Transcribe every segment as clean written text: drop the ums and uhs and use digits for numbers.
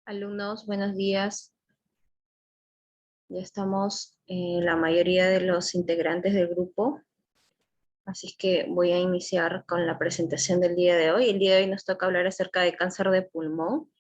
Alumnos, buenos días. Ya estamos la mayoría de los integrantes del grupo, así que voy a iniciar con la presentación del día de hoy. El día de hoy nos toca hablar acerca de cáncer de pulmón.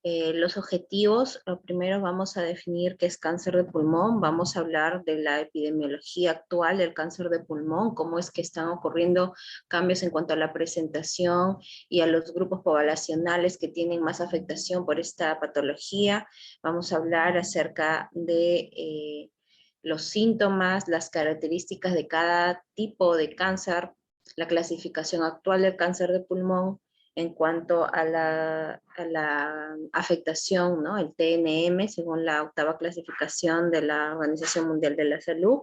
Los objetivos, lo primero vamos a definir qué es cáncer de pulmón, vamos a hablar de la epidemiología actual del cáncer de pulmón, cómo es que están ocurriendo cambios en cuanto a la presentación y a los grupos poblacionales que tienen más afectación por esta patología. Vamos a hablar acerca de los síntomas, las características de cada tipo de cáncer, la clasificación actual del cáncer de pulmón, en cuanto a la afectación, ¿no? El TNM, según la octava clasificación de la Organización Mundial de la Salud,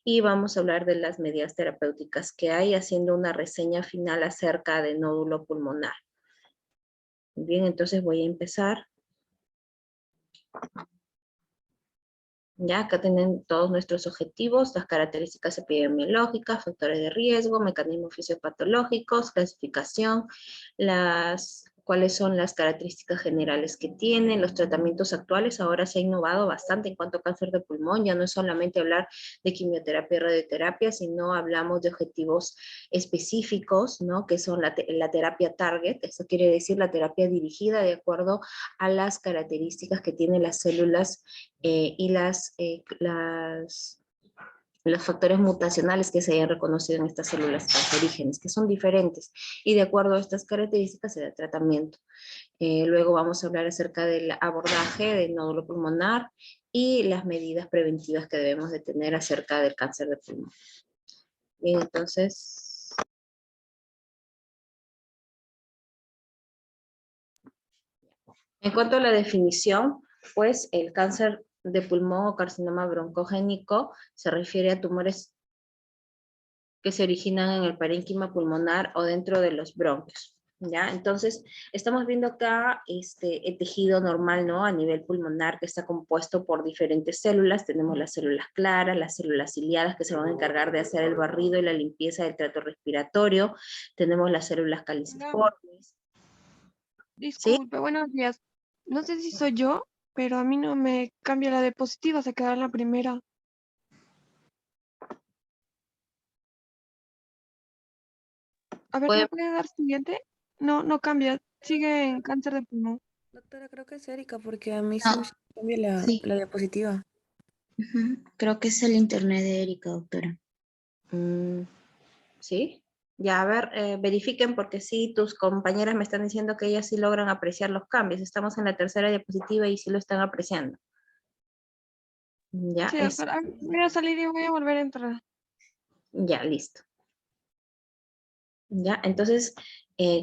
y vamos a hablar de las medidas terapéuticas que hay, haciendo una reseña final acerca del nódulo pulmonar. Bien, entonces voy a empezar. Ya acá tienen todos nuestros objetivos, las características epidemiológicas, factores de riesgo, mecanismos fisiopatológicos, clasificación, cuáles son las características generales que tienen, los tratamientos actuales. Ahora se ha innovado bastante en cuanto a cáncer de pulmón, ya no es solamente hablar de quimioterapia y radioterapia, sino hablamos de objetivos específicos, ¿no? Que son la terapia target, eso quiere decir la terapia dirigida de acuerdo a las características que tienen las células y los factores mutacionales que se hayan reconocido en estas células cancerígenas, que son diferentes, y de acuerdo a estas características se da tratamiento. Luego vamos a hablar acerca del abordaje del nódulo pulmonar y las medidas preventivas que debemos de tener acerca del cáncer de pulmón. Bien, entonces, en cuanto a la definición, pues el cáncer de pulmón o carcinoma broncogénico se refiere a tumores que se originan en el parénquima pulmonar o dentro de los bronquios. ¿Ya? Entonces, estamos viendo acá el tejido normal, ¿no? A nivel pulmonar, que está compuesto por diferentes células. Tenemos las células claras, las células ciliadas, que se van a encargar de hacer el barrido y la limpieza del tracto respiratorio. Tenemos las células caliciformes. ¿Sí? Disculpe, buenos días. No sé si soy yo, pero a mí no me cambia la diapositiva, se queda en la primera. A ver, ¿me Puede- puede dar siguiente? No, no cambia, sigue en cáncer de pulmón. Doctora, creo que es Erika, porque a mí sí No, me cambia la sí. diapositiva. Creo que es el internet de Erika, doctora. ¿Sí? Ya, a ver, verifiquen porque sí, tus compañeras me están diciendo que ellas sí logran apreciar los cambios. Estamos en la tercera diapositiva y sí lo están apreciando. Ya, Sí, doctora, voy a salir y voy a volver a entrar. ya, listo. Ya, entonces,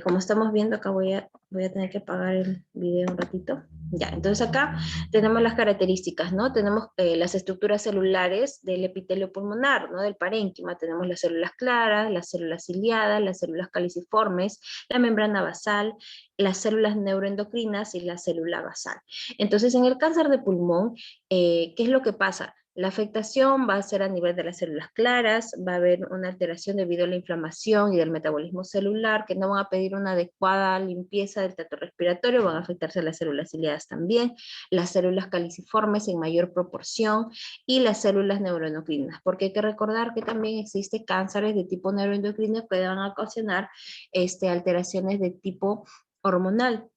como estamos viendo, acá voy a tener que apagar el video un ratito. Ya, entonces acá tenemos las características, ¿no? Tenemos las estructuras celulares del epitelio pulmonar, ¿no? Del parénquima. Tenemos las células claras, las células ciliadas, las células caliciformes, la membrana basal, las células neuroendocrinas y la célula basal. Entonces, en el cáncer de pulmón, ¿qué es lo que pasa? La afectación va a ser a nivel de las células claras, va a haber una alteración debido a la inflamación y del metabolismo celular, que no van a pedir una adecuada limpieza del tracto respiratorio, van a afectarse las células ciliadas también, las células caliciformes en mayor proporción y las células neuroendocrinas, porque hay que recordar que también existe cánceres de tipo neuroendocrino que van a ocasionar alteraciones de tipo hormonal.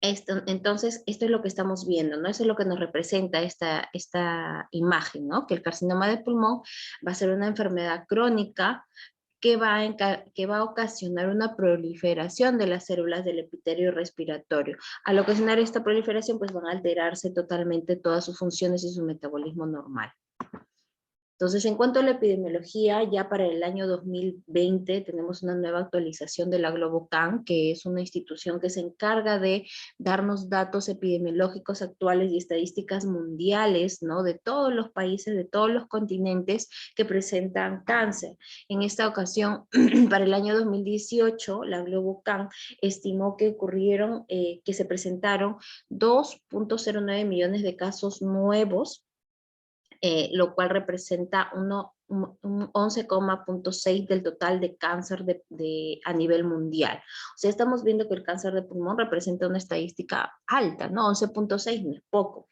Entonces, esto es lo que estamos viendo, ¿no? Eso es lo que nos representa esta imagen, ¿no? Que el carcinoma de pulmón va a ser una enfermedad crónica que va a ocasionar una proliferación de las células del epitelio respiratorio. Al ocasionar esta proliferación, pues van a alterarse totalmente todas sus funciones y su metabolismo normal. Entonces, en cuanto a la epidemiología, ya para el año 2020 tenemos una nueva actualización de la GloboCan, que es una institución que se encarga de darnos datos epidemiológicos actuales y estadísticas mundiales, ¿no? De todos los países, de todos los continentes que presentan cáncer. En esta ocasión, para el año 2018, la GloboCan estimó que que se presentaron 2.09 millones de casos nuevos, lo cual representa un 11,6 del total de cáncer a nivel mundial. O sea, estamos viendo que el cáncer de pulmón representa una estadística alta, ¿no? 11,6 no es poco.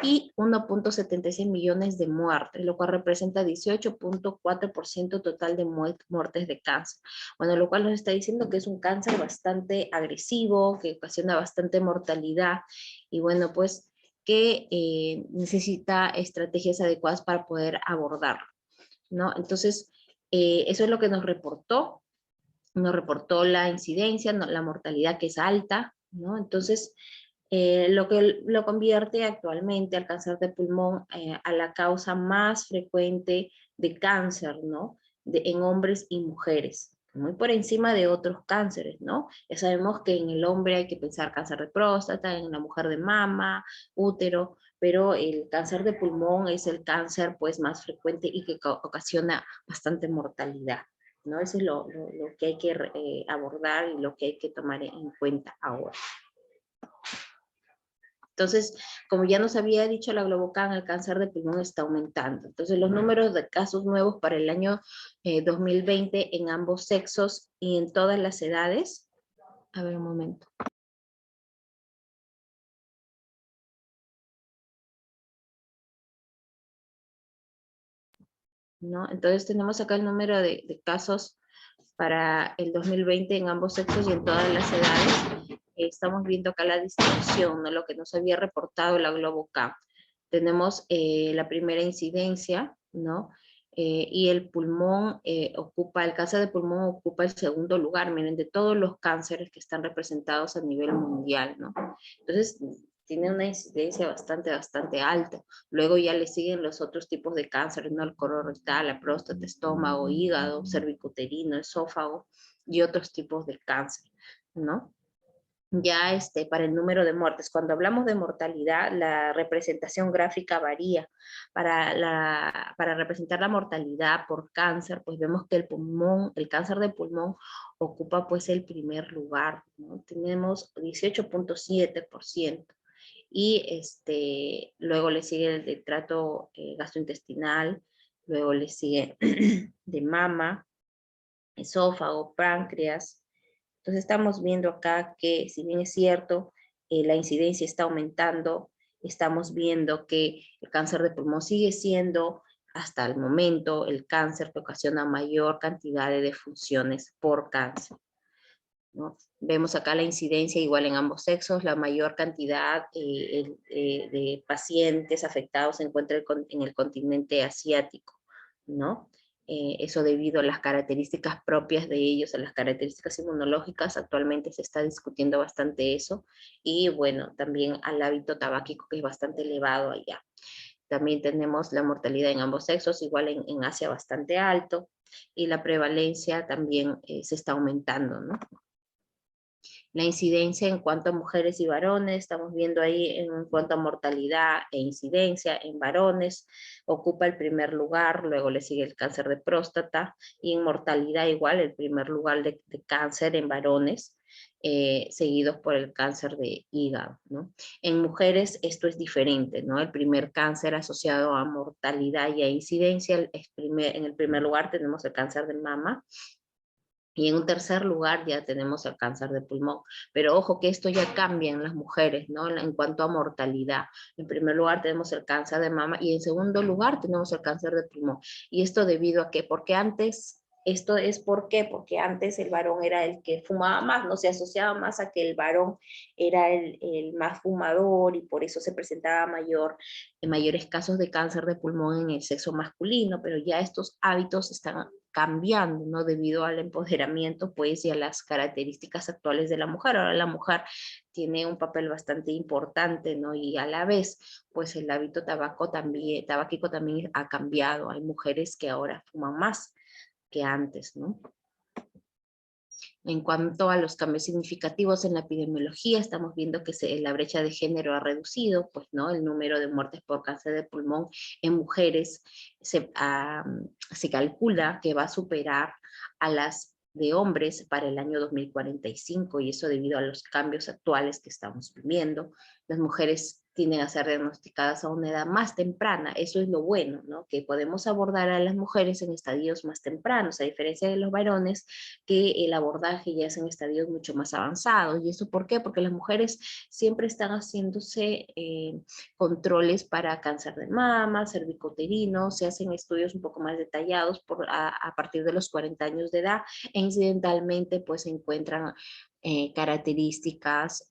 Y 1,76 millones de muertes, lo cual representa 18,4% total de muertes de cáncer. Bueno, lo cual nos está diciendo que es un cáncer bastante agresivo, que ocasiona bastante mortalidad, y bueno, pues que necesita estrategias adecuadas para poder abordarlo, ¿no? Entonces, eso es lo que nos reportó la incidencia, la mortalidad que es alta, ¿no? Entonces, lo que lo convierte actualmente al cáncer de pulmón a la causa más frecuente de cáncer, ¿no? En hombres y mujeres, muy por encima de otros cánceres, ¿no? Ya sabemos que en el hombre hay que pensar cáncer de próstata, en la mujer de mama, útero, pero el cáncer de pulmón es el cáncer pues más frecuente y que ocasiona bastante mortalidad, ¿no? Eso es lo que hay que abordar y lo que hay que tomar en cuenta ahora. Entonces, como ya nos había dicho la Globocan, el cáncer de pulmón está aumentando. Entonces, los números de casos nuevos para el año 2020 en ambos sexos y en todas las edades. A ver, un momento. ¿No? Entonces, tenemos acá el número de casos para el 2020 en ambos sexos y en todas las edades. Estamos viendo acá la distribución, ¿no? Lo que nos había reportado la Globocan. Tenemos la primera incidencia, ¿no? Y el pulmón el cáncer de pulmón ocupa el segundo lugar, miren, de todos los cánceres que están representados a nivel mundial, ¿no? Entonces, tiene una incidencia bastante alta. Luego ya le siguen los otros tipos de cáncer, ¿no? El colorectal, la próstata, estómago, hígado, cervicuterino, esófago y otros tipos de cáncer, ¿no? Ya para el número de muertes. Cuando hablamos de mortalidad, la representación gráfica varía. Para representar la mortalidad por cáncer, pues vemos que el cáncer de pulmón ocupa pues el primer lugar, ¿no? Tenemos 18,7%. Y luego le sigue el de trato gastrointestinal, luego le sigue de mama, esófago, páncreas. Entonces estamos viendo acá que, si bien es cierto, la incidencia está aumentando, estamos viendo que el cáncer de pulmón sigue siendo hasta el momento el cáncer que ocasiona mayor cantidad de defunciones por cáncer, ¿no? Vemos acá la incidencia igual en ambos sexos, la mayor cantidad de pacientes afectados se encuentra en el continente asiático, ¿no? Eso debido a las características propias de ellos, a las características inmunológicas. Actualmente se está discutiendo bastante eso, y bueno, también al hábito tabáquico, que es bastante elevado allá. También tenemos la mortalidad en ambos sexos, igual en Asia bastante alto, y la prevalencia también se está aumentando, ¿no? La incidencia en cuanto a mujeres y varones, estamos viendo ahí en cuanto a mortalidad e incidencia en varones, ocupa el primer lugar, luego le sigue el cáncer de próstata, y en mortalidad igual el primer lugar de cáncer en varones, seguidos por el cáncer de hígado, ¿no? En mujeres esto es diferente, ¿no? El primer cáncer asociado a mortalidad y a incidencia, en el primer lugar tenemos el cáncer de mama, y en un tercer lugar ya tenemos el cáncer de pulmón. Pero ojo que esto ya cambia en las mujeres, ¿no? En cuanto a mortalidad. En primer lugar tenemos el cáncer de mama, y en segundo lugar tenemos el cáncer de pulmón. Y esto debido a que, porque antes, esto es ¿por qué? Porque antes el varón era el que fumaba más, no se asociaba más a que el varón era el más fumador, y por eso se presentaba mayores casos de cáncer de pulmón en el sexo masculino. Pero ya estos hábitos están cambiando, ¿no? Debido al empoderamiento, pues, y a las características actuales de la mujer. Ahora la mujer tiene un papel bastante importante, ¿no? Y a la vez, pues, el hábito tabáquico también ha cambiado. Hay mujeres que ahora fuman más que antes, ¿no? En cuanto a los cambios significativos en la epidemiología, estamos viendo que la brecha de género ha reducido, pues, ¿no? El número de muertes por cáncer de pulmón en mujeres se calcula que va a superar a las de hombres para el año 2045, y eso debido a los cambios actuales que estamos viviendo. Las mujeres tienden a ser diagnosticadas a una edad más temprana. Eso es lo bueno, ¿no? Que podemos abordar a las mujeres en estadios más tempranos, a diferencia de los varones, que el abordaje ya es en estadios mucho más avanzados. ¿Y eso por qué? Porque las mujeres siempre están haciéndose controles para cáncer de mama, cervicouterino, se hacen estudios un poco más detallados a partir de los 40 años de edad, e incidentalmente pues se encuentran características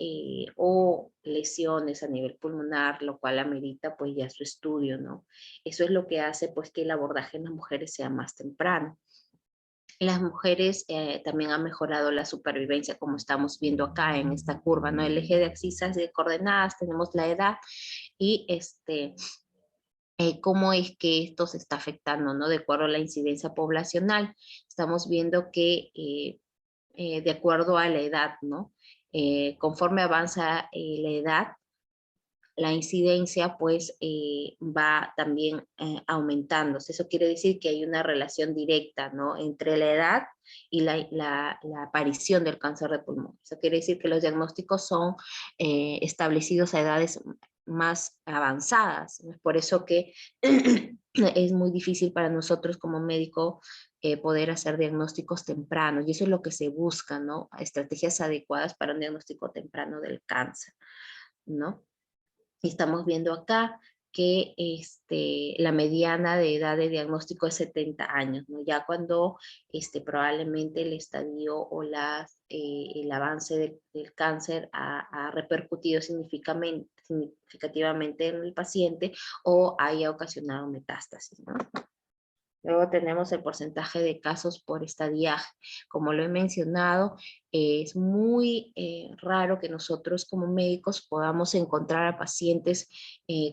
o lesiones a nivel pulmonar, lo cual amerita pues ya su estudio, ¿no? Eso es lo que hace pues que el abordaje en las mujeres sea más temprano. Las mujeres también han mejorado la supervivencia, como estamos viendo acá en esta curva, ¿no? El eje de axisas de coordenadas, tenemos la edad y cómo es que esto se está afectando, ¿no? De acuerdo a la incidencia poblacional. Estamos viendo que de acuerdo a la edad, ¿no? Conforme avanza la edad, la incidencia pues va también aumentándose. Eso quiere decir que hay una relación directa, ¿no? Entre la edad y la aparición del cáncer de pulmón. Eso quiere decir que los diagnósticos son establecidos a edades más avanzadas. Es por eso que es muy difícil para nosotros como médicos poder hacer diagnósticos tempranos, y eso es lo que se busca, ¿no? Estrategias adecuadas para un diagnóstico temprano del cáncer, ¿no? Y estamos viendo acá que la mediana de edad de diagnóstico es 70 años, ¿no? Ya cuando probablemente el estadio o el avance del cáncer ha repercutido significativamente en el paciente o haya ocasionado metástasis, ¿no? Luego tenemos el porcentaje de casos por estadiaje. Como lo he mencionado, es muy raro que nosotros como médicos podamos encontrar a pacientes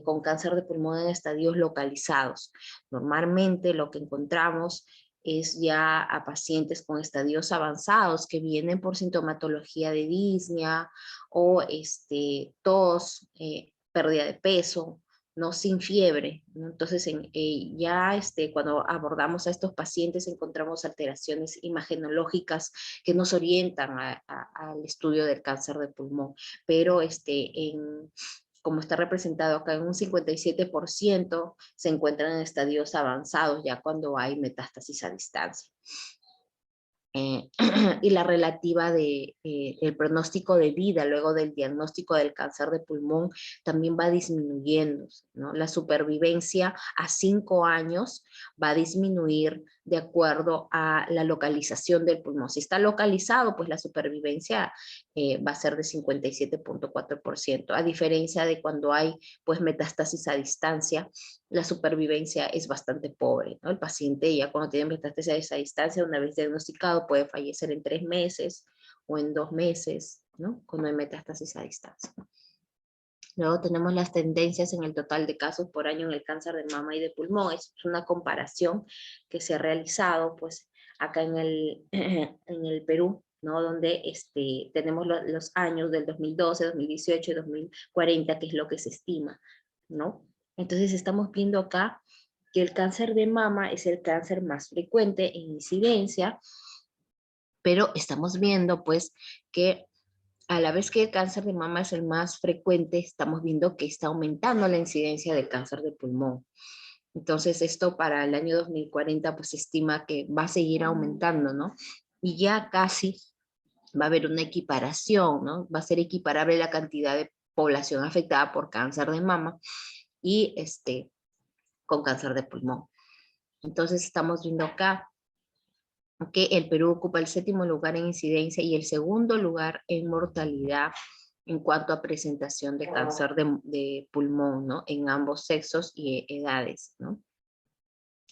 con cáncer de pulmón en estadios localizados. Normalmente lo que encontramos es ya a pacientes con estadios avanzados que vienen por sintomatología de disnea o tos, pérdida de peso, no sin fiebre, ¿no? Entonces cuando abordamos a estos pacientes encontramos alteraciones imagenológicas que nos orientan al estudio del cáncer de pulmón, pero como está representado acá en un 57% se encuentran en estadios avanzados ya cuando hay metástasis a distancia. Y la relativa el pronóstico de vida luego del diagnóstico del cáncer de pulmón también va disminuyendo, ¿no? La supervivencia a 5 años va a disminuir de acuerdo a la localización del pulmón. Si está localizado, pues la supervivencia va a ser de 57.4%, a diferencia de cuando hay pues metástasis a distancia, la supervivencia es bastante pobre, ¿no? El paciente ya cuando tiene metástasis a distancia, una vez diagnosticado, puede fallecer en 3 meses o en 2 meses, ¿no? Cuando hay metástasis a distancia. Luego tenemos las tendencias en el total de casos por año en el cáncer de mama y de pulmón. Es una comparación que se ha realizado pues acá en el Perú, ¿no? Donde tenemos los años del 2012, 2018 y 2040, que es lo que se estima, ¿no? Entonces estamos viendo acá que el cáncer de mama es el cáncer más frecuente en incidencia, pero estamos viendo pues que a la vez que el cáncer de mama es el más frecuente, estamos viendo que está aumentando la incidencia del cáncer de pulmón. Entonces esto para el año 2040 pues se estima que va a seguir aumentando, ¿no? Y ya casi va a haber una equiparación, ¿no? Va a ser equiparable la cantidad de población afectada por cáncer de mama y con cáncer de pulmón. Entonces estamos viendo acá que el Perú ocupa el 7º lugar en incidencia y el 2º lugar en mortalidad en cuanto a presentación de cáncer de pulmón, ¿no? En ambos sexos y edades, ¿no?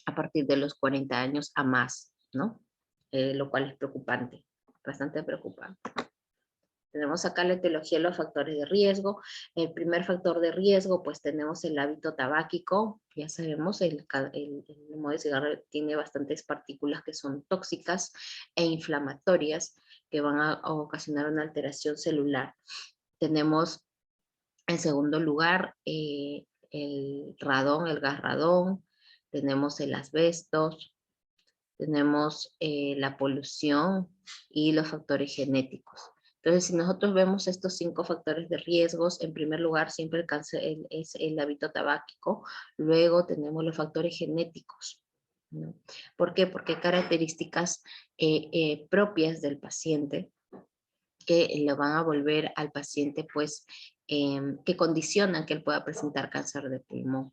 A partir de los 40 años a más, ¿no? Lo cual es preocupante, bastante preocupante. Tenemos acá la etiología de los factores de riesgo. El primer factor de riesgo, pues tenemos el hábito tabáquico. Ya sabemos, el humo de cigarro tiene bastantes partículas que son tóxicas e inflamatorias que van a ocasionar una alteración celular. Tenemos, en segundo lugar, el radón, el gas radón. Tenemos el asbesto. Tenemos la polución y los factores genéticos. Entonces, si nosotros vemos estos 5 factores de riesgos, en primer lugar siempre el cáncer es el hábito tabáquico, luego tenemos los factores genéticos, ¿no? ¿Por qué? Porque hay características propias del paciente que le van a volver al paciente, pues, que condicionan que él pueda presentar cáncer de pulmón.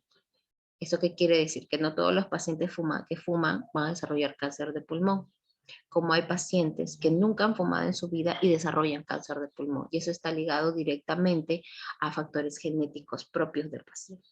¿Eso qué quiere decir? Que no todos los pacientes que fuman van a desarrollar cáncer de pulmón, como hay pacientes que nunca han fumado en su vida y desarrollan cáncer de pulmón. Y eso está ligado directamente a factores genéticos propios del paciente.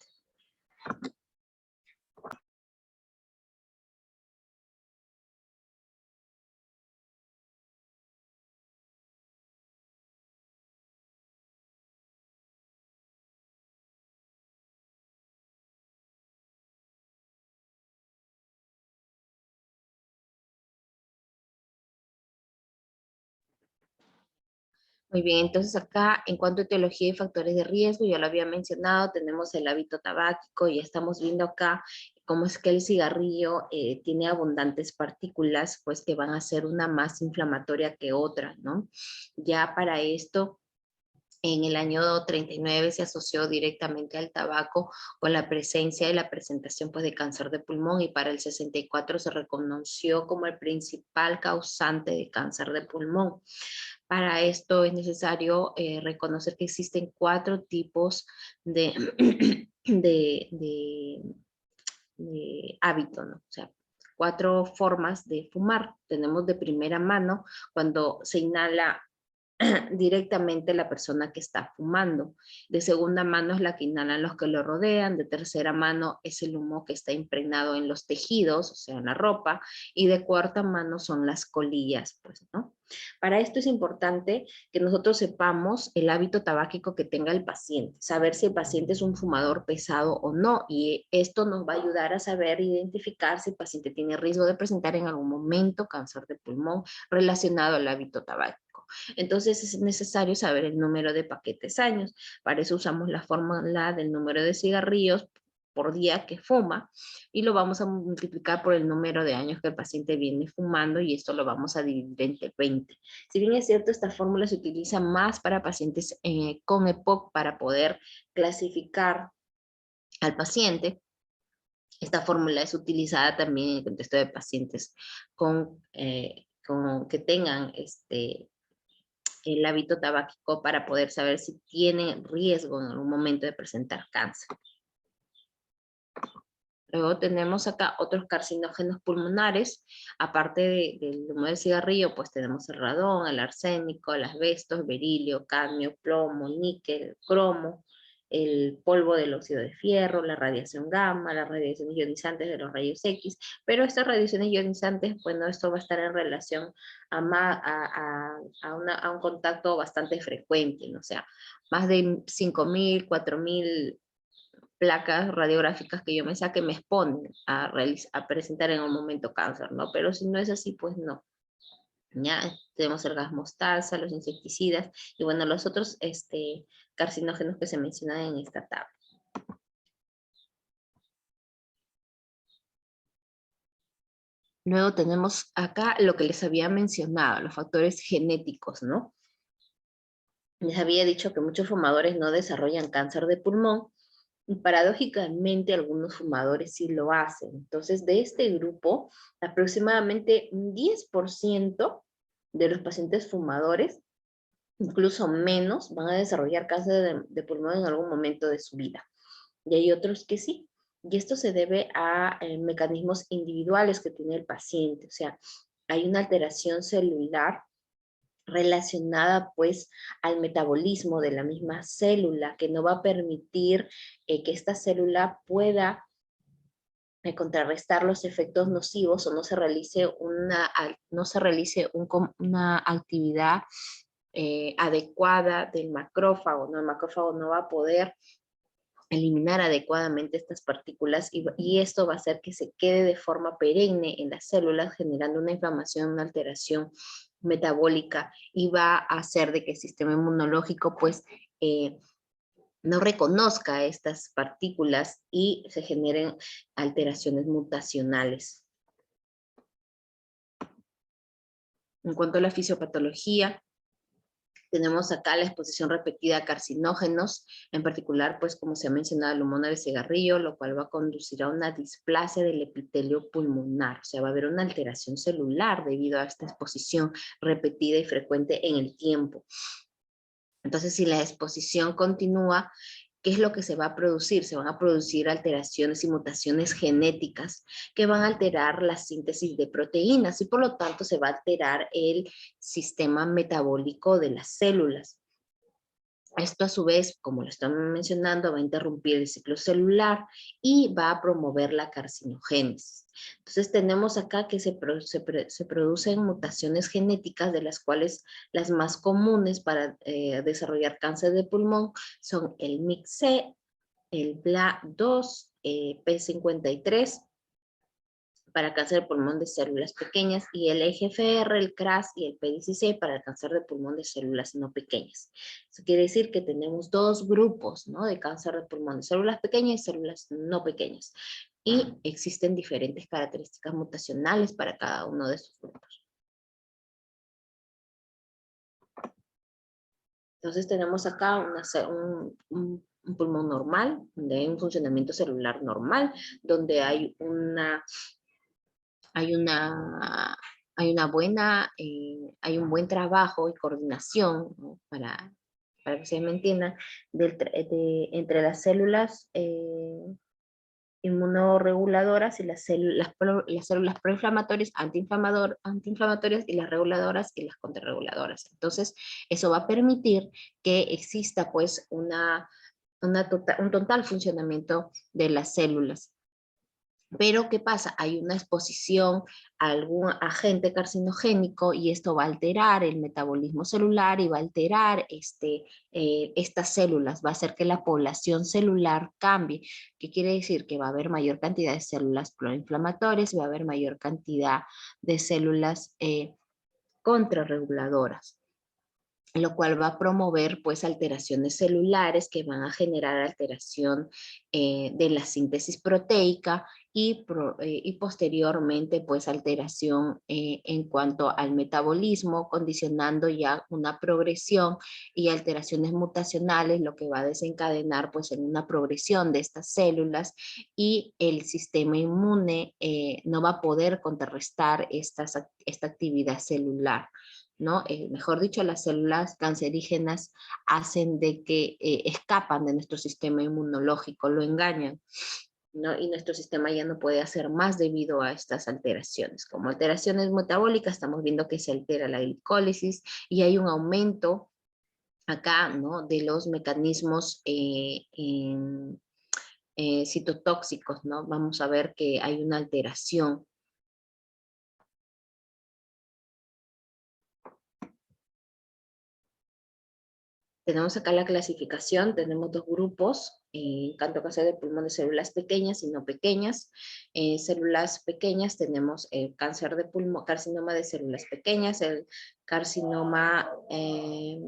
Muy bien, entonces acá en cuanto a etiología y factores de riesgo, ya lo había mencionado, tenemos el hábito tabáquico y estamos viendo acá cómo es que el cigarrillo tiene abundantes partículas, pues que van a ser una más inflamatoria que otra, ¿no? Ya para esto, en el año 39 se asoció directamente al tabaco con la presencia y la presentación pues, de cáncer de pulmón y para el 64 se reconoció como el principal causante de cáncer de pulmón. Para esto es necesario reconocer que existen 4 tipos de, de hábito, ¿no? O sea, 4 formas de fumar. Tenemos de primera mano cuando se inhala directamente la persona que está fumando. De segunda mano es la que inhalan los que lo rodean. De tercera mano es el humo que está impregnado en los tejidos, o sea, en la ropa. Y de cuarta mano son las colillas, pues, ¿no? Para esto es importante que nosotros sepamos el hábito tabáquico que tenga el paciente, saber si el paciente es un fumador pesado o no. Y esto nos va a ayudar a saber identificar si el paciente tiene riesgo de presentar en algún momento cáncer de pulmón relacionado al hábito tabáquico. Entonces es necesario saber el número de paquetes años. Para eso usamos la fórmula del número de cigarrillos por día que fuma y lo vamos a multiplicar por el número de años que el paciente viene fumando y esto lo vamos a dividir entre 20. Si bien es cierto, esta fórmula se utiliza más para pacientes con EPOC para poder clasificar al paciente. Esta fórmula es utilizada también en el contexto de pacientes que tengan el hábito tabáquico para poder saber si tienen riesgo en algún momento de presentar cáncer. Luego tenemos acá otros carcinógenos pulmonares, aparte del humo del cigarrillo, pues tenemos el radón, el arsénico, el asbesto, el berilio, cadmio, plomo, níquel, cromo, el polvo del óxido de fierro, la radiación gamma, las radiaciones ionizantes de los rayos X, pero estas radiaciones ionizantes, bueno, esto va a estar en relación a un contacto bastante frecuente, ¿no? O sea, más de 5.000, 4.000 placas radiográficas que yo me saque me exponen a presentar en un momento cáncer, ¿no? Pero si no es así, pues no. Ya tenemos el gas mostaza, los insecticidas y bueno, los otros carcinógenos que se mencionan en esta tabla. Luego tenemos acá lo que les había mencionado, los factores genéticos, ¿no? Les había dicho que muchos fumadores no desarrollan cáncer de pulmón y paradójicamente algunos fumadores sí lo hacen. Entonces, de este grupo, aproximadamente un 10% de los pacientes fumadores, incluso menos, van a desarrollar cáncer de pulmón en algún momento de su vida. Y hay otros que sí. Y esto se debe a mecanismos individuales que tiene el paciente. O sea, hay una alteración celular relacionada pues al metabolismo de la misma célula que no va a permitir que esta célula pueda contrarrestar los efectos nocivos o no se realice una actividad adecuada del macrófago, ¿no? El macrófago no va a poder eliminar adecuadamente estas partículas y esto va a hacer que se quede de forma perenne en las células, generando una inflamación, una alteración metabólica y va a hacer de que el sistema inmunológico pues no reconozca estas partículas y se generen alteraciones mutacionales. En cuanto a la fisiopatología, Tenemos acá la exposición repetida a carcinógenos, en particular, pues como se ha mencionado, el humo de cigarrillo, lo cual va a conducir a una displasia del epitelio pulmonar. O sea, va a haber una alteración celular debido a esta exposición repetida y frecuente en el tiempo. Entonces, si la exposición continúa, ¿qué es lo que se va a producir? Se van a producir alteraciones y mutaciones genéticas que van a alterar la síntesis de proteínas y por lo tanto se va a alterar el sistema metabólico de las células. Esto a su vez, como lo estamos mencionando, va a interrumpir el ciclo celular y va a promover la carcinogénesis. Entonces tenemos acá que se producen mutaciones genéticas, de las cuales las más comunes para desarrollar cáncer de pulmón son el MIC-C, el BLA2, P53, para cáncer de pulmón de células pequeñas, y el EGFR, el CRAS y el P16 para el cáncer de pulmón de células no pequeñas. Eso quiere decir que tenemos dos grupos, ¿no?, de cáncer de pulmón de células pequeñas y células no pequeñas. Y existen diferentes características mutacionales para cada uno de estos grupos. Entonces tenemos acá un pulmón normal, donde hay un funcionamiento celular normal, donde hay hay un buen trabajo y coordinación, ¿no?, para que se me entienda, entre las células inmunoreguladoras y las células proinflamatorias, antiinflamatorias, y las reguladoras y las contrarreguladoras. Entonces, eso va a permitir que exista pues un total funcionamiento de las células. Pero, ¿qué pasa? Hay una exposición a algún agente carcinogénico y esto va a alterar el metabolismo celular y va a alterar estas células, va a hacer que la población celular cambie. ¿Qué quiere decir? Que va a haber mayor cantidad de células proinflamatorias y va a haber mayor cantidad de células contrarreguladoras, lo cual va a promover pues alteraciones celulares que van a generar alteración de la síntesis proteica y posteriormente pues alteración en cuanto al metabolismo, condicionando ya una progresión y alteraciones mutacionales, lo que va a desencadenar pues en una progresión de estas células, y el sistema inmune no va a poder contrarrestar esta actividad celular, ¿no? Mejor dicho, las células cancerígenas hacen de que escapan de nuestro sistema inmunológico, lo engañan, ¿no? Y nuestro sistema ya no puede hacer más debido a estas alteraciones. Como alteraciones metabólicas, estamos viendo que se altera la glicólisis y hay un aumento acá, ¿no?, de los mecanismos citotóxicos, ¿no? Vamos a ver que hay una alteración. Tenemos acá la clasificación, tenemos dos grupos, tanto cáncer de pulmón de células pequeñas y no pequeñas. Células pequeñas tenemos el cáncer de pulmón, carcinoma de células pequeñas, el carcinoma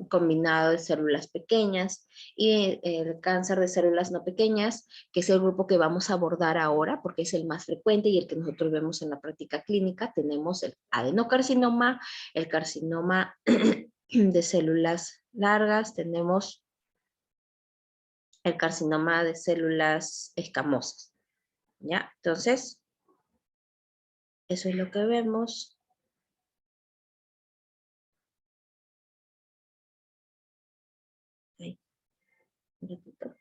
combinado de células pequeñas, y el cáncer de células no pequeñas, que es el grupo que vamos a abordar ahora, porque es el más frecuente y el que nosotros vemos en la práctica clínica. Tenemos el adenocarcinoma, el carcinoma de células largas, tenemos el carcinoma de células escamosas, ¿ya? Entonces, eso es lo que vemos. Ahí, un ratito.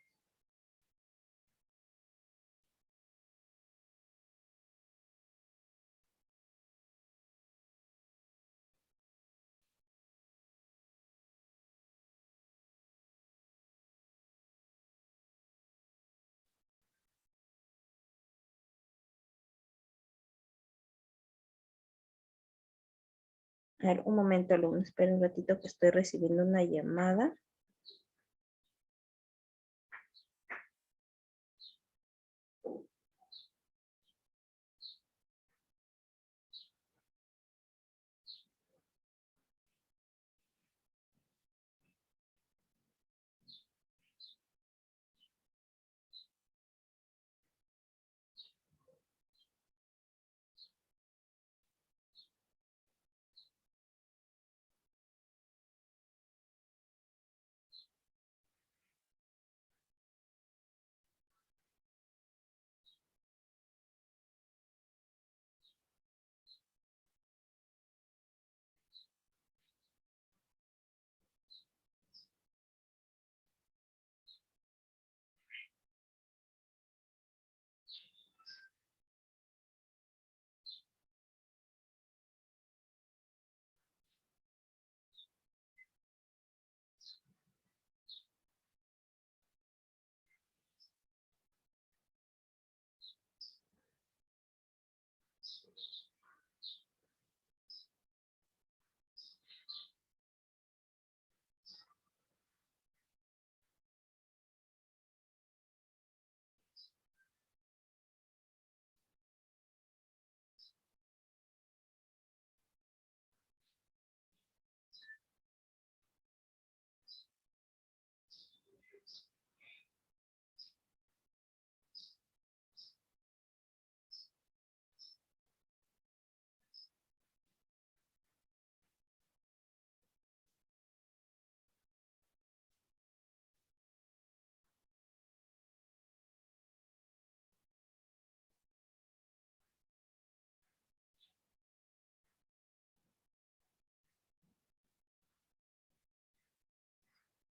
A ver, un momento, alumno, espera un ratito que estoy recibiendo una llamada.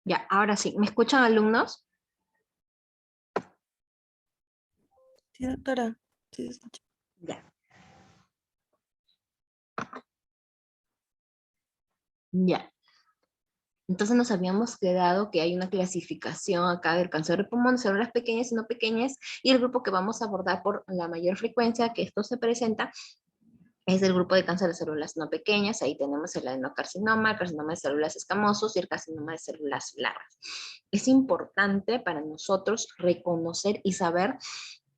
Ya, ahora sí. ¿Me escuchan, alumnos? Sí, doctora. Sí, se escucha. Ya. Ya. Entonces nos habíamos quedado que hay una clasificación acá del cáncer de pulmón, células pequeñas y no pequeñas, y el grupo que vamos a abordar por la mayor frecuencia que esto se presenta es el grupo de cáncer de células no pequeñas. Ahí tenemos el adenocarcinoma, el carcinoma de células escamosos y el carcinoma de células largas. Es importante para nosotros reconocer y saber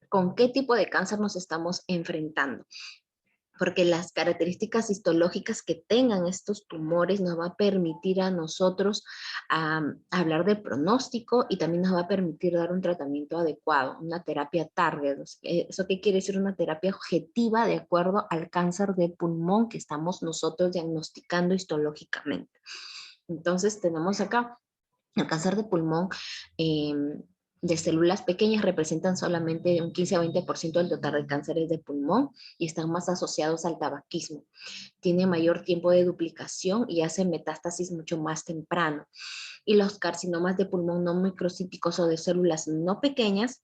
con qué tipo de cáncer nos estamos enfrentando, porque las características histológicas que tengan estos tumores nos va a permitir a nosotros hablar del pronóstico y también nos va a permitir dar un tratamiento adecuado, una terapia target. ¿Eso qué quiere decir? Una terapia objetiva de acuerdo al cáncer de pulmón que estamos nosotros diagnosticando histológicamente. Entonces tenemos acá el cáncer de pulmón de células pequeñas representan solamente un 15 a 20% del total de cánceres de pulmón y están más asociados al tabaquismo. Tiene mayor tiempo de duplicación y hace metástasis mucho más temprano. Y los carcinomas de pulmón no microcíticos o de células no pequeñas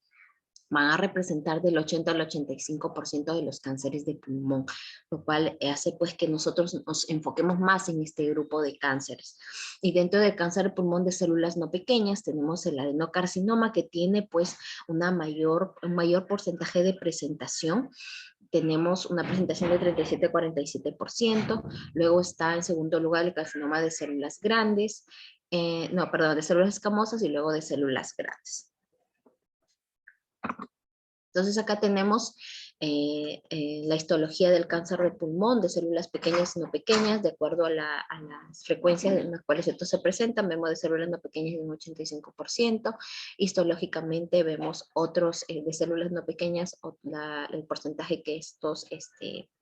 van a representar del 80 al 85% de los cánceres de pulmón, lo cual hace pues que nosotros nos enfoquemos más en este grupo de cánceres. Y dentro del cáncer de pulmón de células no pequeñas tenemos el adenocarcinoma, que tiene pues un mayor porcentaje de presentación. Tenemos una presentación de 37-47%, luego está en segundo lugar el carcinoma de células grandes, de células escamosas y luego de células grandes. Entonces acá tenemos la histología del cáncer de pulmón, de células pequeñas y no pequeñas, de acuerdo a las frecuencias en las cuales estos se presentan. Vemos de células no pequeñas de un 85%, histológicamente vemos otros de células no pequeñas, el porcentaje que estos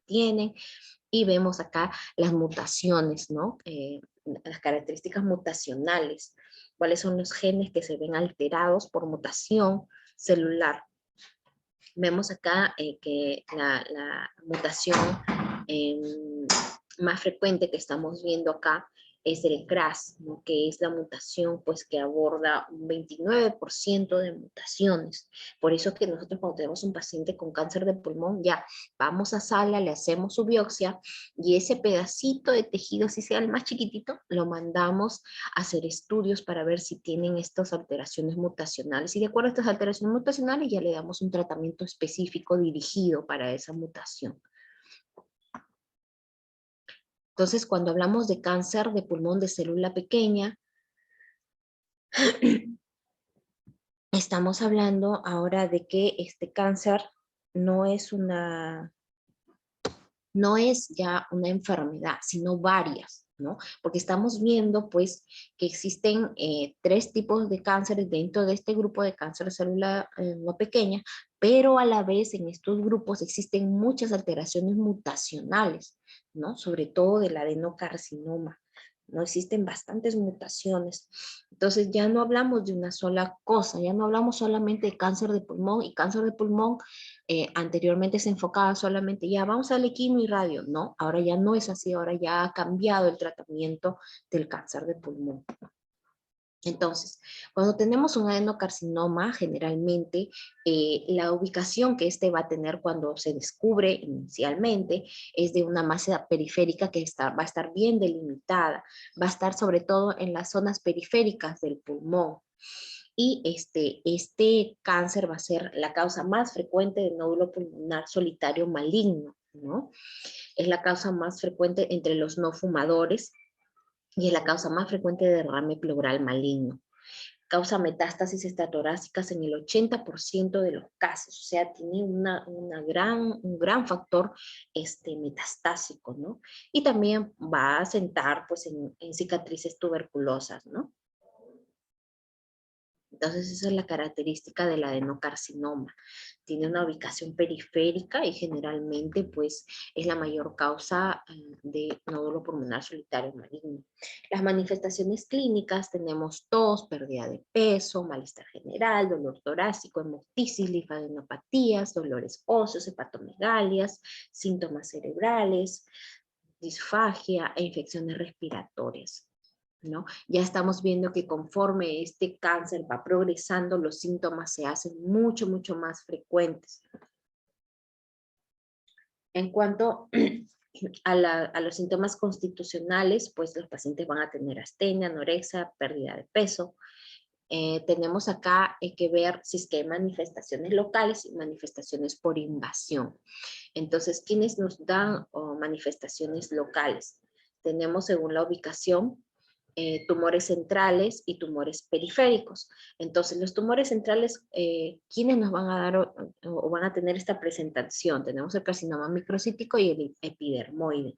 tienen, y vemos acá las mutaciones, ¿no? Las características mutacionales, cuáles son los genes que se ven alterados por mutación celular. Vemos acá que la mutación más frecuente que estamos viendo acá es el CRAS, ¿no? Que es la mutación pues, que aborda un 29% de mutaciones. Por eso que nosotros cuando tenemos un paciente con cáncer de pulmón, ya vamos a sala, le hacemos su biopsia y ese pedacito de tejido, si sea el más chiquitito, lo mandamos a hacer estudios para ver si tienen estas alteraciones mutacionales. Y de acuerdo a estas alteraciones mutacionales ya le damos un tratamiento específico dirigido para esa mutación. Entonces, cuando hablamos de cáncer de pulmón de célula pequeña, estamos hablando ahora de que este cáncer no es ya una enfermedad, sino varias, ¿no? Porque estamos viendo, pues, que existen 3 tipos de cánceres dentro de este grupo de cáncer de célula no pequeña, pero a la vez en estos grupos existen muchas alteraciones mutacionales, ¿no? Sobre todo del adenocarcinoma, ¿no? Existen bastantes mutaciones. Entonces ya no hablamos de una sola cosa, ya no hablamos solamente de cáncer de pulmón, y cáncer de pulmón anteriormente se enfocaba solamente, ya vamos a darle quimio y radio. No, ahora ya no es así, ahora ya ha cambiado el tratamiento del cáncer de pulmón. Entonces, cuando tenemos un adenocarcinoma, generalmente la ubicación que este va a tener cuando se descubre inicialmente es de una masa periférica que va a estar bien delimitada, va a estar sobre todo en las zonas periféricas del pulmón. Y este cáncer va a ser la causa más frecuente de nódulo pulmonar solitario maligno, ¿no? Es la causa más frecuente entre los no fumadores y es la causa más frecuente de derrame pleural maligno. Causa metástasis extratorácicas en el 80% de los casos, o sea, tiene un gran factor metastásico, ¿no? Y también va a sentar pues, en cicatrices tuberculosas, ¿no? Entonces esa es la característica del adenocarcinoma. Tiene una ubicación periférica y generalmente pues es la mayor causa de nódulo pulmonar solitario maligno. Las manifestaciones clínicas tenemos tos, pérdida de peso, malestar general, dolor torácico, hemoptisis, linfadenopatías, dolores óseos, hepatomegalias, síntomas cerebrales, disfagia e infecciones respiratorias. ¿no? Ya estamos viendo que conforme este cáncer va progresando, los síntomas se hacen mucho, mucho más frecuentes. En cuanto a los síntomas constitucionales, pues los pacientes van a tener astenia, anorexia, pérdida de peso. Tenemos acá que ver si es que hay manifestaciones locales y manifestaciones por invasión. Entonces, ¿quiénes nos dan manifestaciones locales? Tenemos según la ubicación, tumores centrales y tumores periféricos. Entonces, los tumores centrales, ¿quiénes nos van a dar o van a tener esta presentación? Tenemos el carcinoma microcítico y el epidermoide.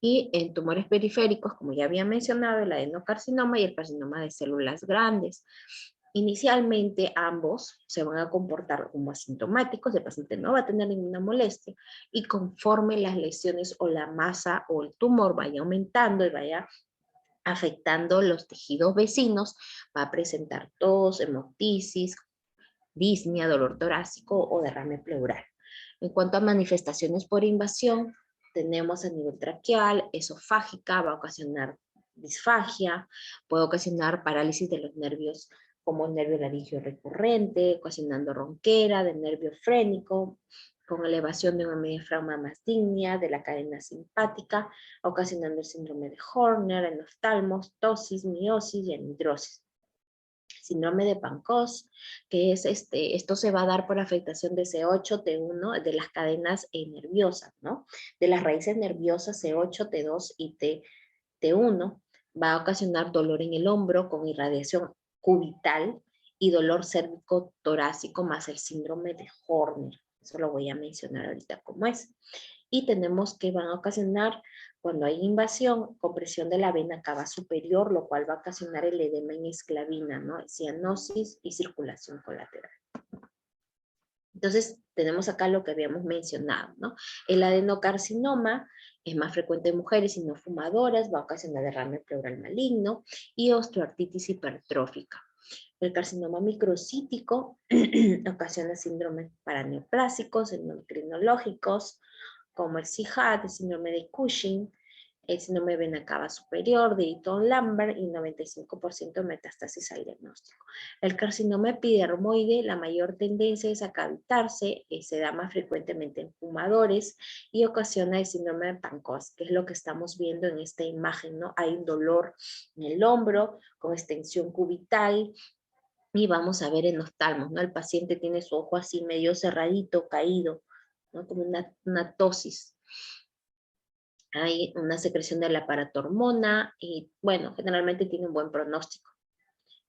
Y en tumores periféricos, como ya había mencionado, el adenocarcinoma y el carcinoma de células grandes. Inicialmente ambos se van a comportar como asintomáticos, el paciente no va a tener ninguna molestia, y conforme las lesiones o la masa o el tumor vaya aumentando y vaya afectando los tejidos vecinos, va a presentar tos, hemoptisis, disnea, dolor torácico o derrame pleural. En cuanto a manifestaciones por invasión, tenemos a nivel traqueal, esofágica, va a ocasionar disfagia, puede ocasionar parálisis de los nervios como el nervio laringio recurrente, ocasionando ronquera, del nervio frénico, con elevación de una diafragma más digna, de la cadena simpática, ocasionando el síndrome de Horner, enoftalmos, ptosis, miosis y anhidrosis. Síndrome de Pankos, que es esto se va a dar por afectación de C8, T1, de las cadenas nerviosas, ¿no? De las raíces nerviosas C8, T2 y T1, va a ocasionar dolor en el hombro con irradiación cubital y dolor cérvico torácico más el síndrome de Horner. Eso lo voy a mencionar ahorita cómo es. Y tenemos que van a ocasionar, cuando hay invasión, compresión de la vena cava superior, lo cual va a ocasionar el edema en esclavina, ¿no? Cianosis y circulación colateral. Entonces, tenemos acá lo que habíamos mencionado, ¿no? El adenocarcinoma es más frecuente en mujeres y no fumadoras, va a ocasionar derrame pleural maligno y osteoartritis hipertrófica. El carcinoma microcítico ocasiona síndromes paraneoplásicos, endocrinológicos, como el CIHAT, el síndrome de Cushing, el síndrome de vena cava superior, de Eaton-Lambert y 95% de metástasis al diagnóstico. El carcinoma epidermoide, la mayor tendencia es a cavitarse, se da más frecuentemente en fumadores y ocasiona el síndrome de Pankos, que es lo que estamos viendo en esta imagen, ¿no? Hay un dolor en el hombro con extensión cubital, y vamos a ver en oftalmos, ¿no? El paciente tiene su ojo así medio cerradito, caído, ¿no? Como una tosis. Hay una secreción de la paratormona y, bueno, generalmente tiene un buen pronóstico.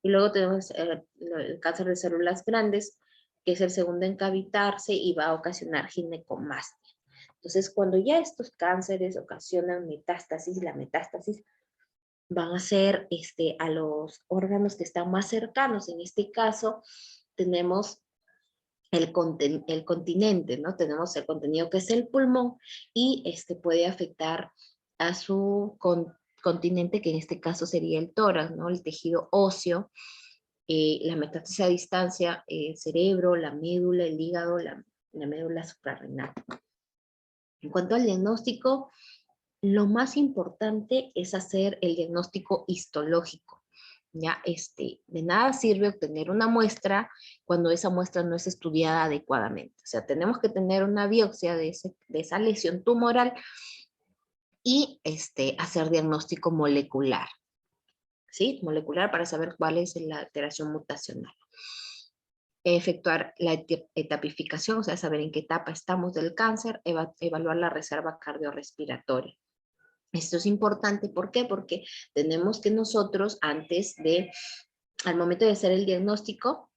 Y luego tenemos el cáncer de células grandes, que es el segundo en cavitarse y va a ocasionar ginecomastia. Entonces, cuando ya estos cánceres ocasionan metástasis, la metástasis van a ser a los órganos que están más cercanos. En este caso, tenemos el continente, ¿no? Tenemos el contenido que es el pulmón y puede afectar a su continente, que en este caso sería el tórax, ¿no? El tejido óseo, la metástasis a distancia, el cerebro, la médula, el hígado, la médula suprarrenal. En cuanto al diagnóstico, lo más importante es hacer el diagnóstico histológico. Ya, de nada sirve obtener una muestra cuando esa muestra no es estudiada adecuadamente. O sea, tenemos que tener una biopsia de esa lesión tumoral y hacer diagnóstico molecular. ¿Sí? Molecular para saber cuál es la alteración mutacional. Efectuar la etapificación, o sea, saber en qué etapa estamos del cáncer, evaluar la reserva cardiorrespiratoria. Esto es importante, ¿por qué? Porque tenemos que nosotros, al momento de hacer el diagnóstico,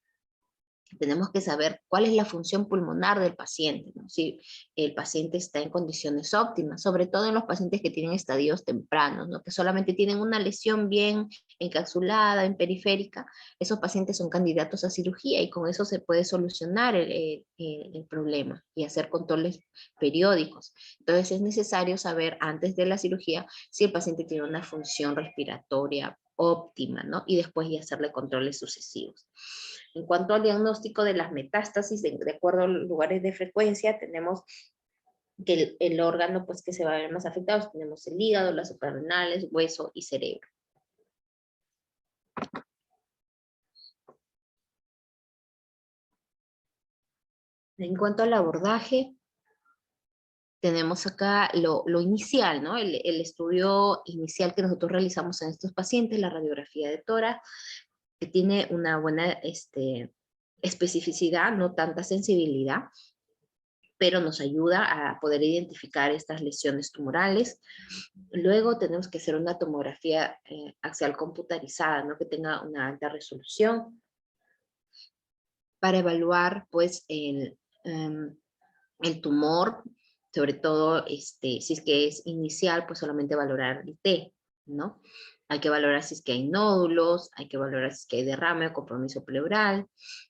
tenemos que saber cuál es la función pulmonar del paciente, ¿no? Si el paciente está en condiciones óptimas, sobre todo en los pacientes que tienen estadios tempranos, ¿no? Que solamente tienen una lesión bien encapsulada, en periférica, esos pacientes son candidatos a cirugía y con eso se puede solucionar el problema y hacer controles periódicos. Entonces es necesario saber antes de la cirugía si el paciente tiene una función respiratoria óptima, ¿no? Y después ya hacerle controles sucesivos. En cuanto al diagnóstico de las metástasis, de acuerdo a los lugares de frecuencia, tenemos que el órgano pues, que se va a ver más afectado, tenemos el hígado, las suprarrenales, hueso y cerebro. En cuanto al abordaje, tenemos acá lo inicial, ¿no? El estudio inicial que nosotros realizamos en estos pacientes, la radiografía de tórax, que tiene una buena especificidad, no tanta sensibilidad, pero nos ayuda a poder identificar estas lesiones tumorales. Luego tenemos que hacer una tomografía axial computarizada, ¿no? Que tenga una alta resolución para evaluar pues el tumor, sobre todo si es que es inicial, pues solamente valorar el T, ¿no? Hay que valorar si es que hay nódulos, hay que valorar si es que hay derrame o compromiso pleural,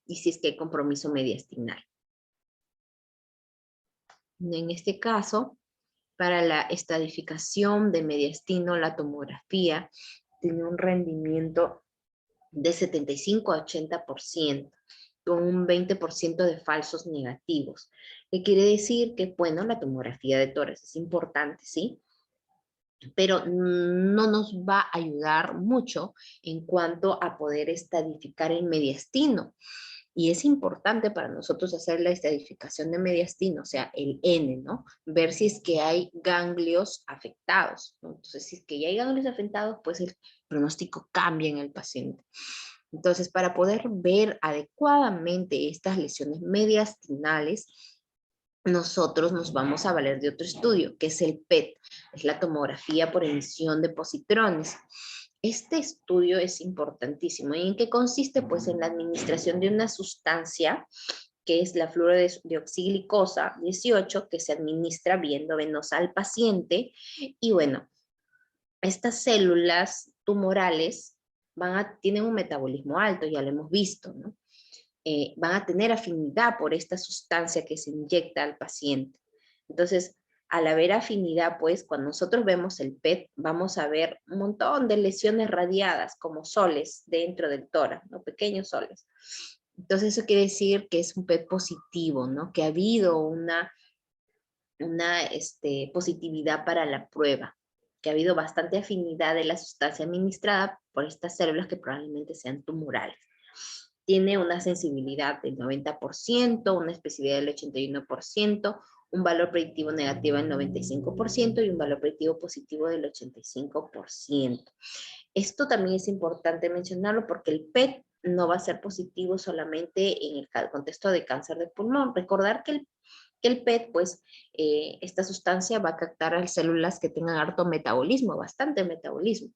y si es que hay compromiso mediastinal. En este caso, para la estadificación de mediastino, la tomografía tiene un rendimiento de 75 a 80%, con un 20% de falsos negativos. ¿Qué quiere decir? Que, bueno, la tomografía de tórax es importante, ¿sí? Pero no nos va a ayudar mucho en cuanto a poder estadificar el mediastino. Y es importante para nosotros hacer la estadificación de mediastino, o sea, el N, ¿no? Ver si es que hay ganglios afectados, ¿no? Entonces, si es que ya hay ganglios afectados, pues el pronóstico cambia en el paciente. Entonces, para poder ver adecuadamente estas lesiones mediastinales, nosotros nos vamos a valer de otro estudio, que es el PET, es la tomografía por emisión de positrones. Este estudio es importantísimo. ¿Y en qué consiste? Pues en la administración de una sustancia que es la fluorodeoxiglicosa 18, que se administra vía endovenosa al paciente. Y bueno, estas células tumorales tienen un metabolismo alto, ya lo hemos visto, ¿no? Van a tener afinidad por esta sustancia que se inyecta al paciente. Entonces, al haber afinidad, pues, cuando nosotros vemos el PET, vamos a ver un montón de lesiones radiadas, como soles dentro del tórax, ¿no? Pequeños soles. Entonces, eso quiere decir que es un PET positivo, ¿no? Que ha habido una positividad para la prueba, que ha habido bastante afinidad de la sustancia administrada por estas células que probablemente sean tumorales. Tiene una sensibilidad del 90%, una especificidad del 81%, un valor predictivo negativo del 95% y un valor predictivo positivo del 85%. Esto también es importante mencionarlo porque el PET no va a ser positivo solamente en el contexto de cáncer de pulmón. Recordar que el PET, pues, esta sustancia va a captar a células que tengan harto metabolismo, bastante metabolismo.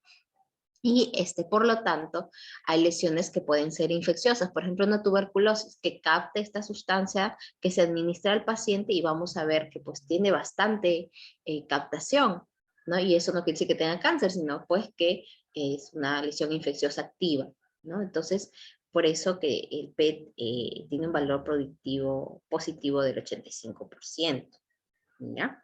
Y por lo tanto, hay lesiones que pueden ser infecciosas. Por ejemplo, una tuberculosis que capte esta sustancia que se administra al paciente y vamos a ver que pues tiene bastante captación, ¿no? Y eso no quiere decir que tenga cáncer, sino pues que es una lesión infecciosa activa, ¿no? Entonces, por eso que el PET tiene un valor predictivo positivo del 85%, ¿ya?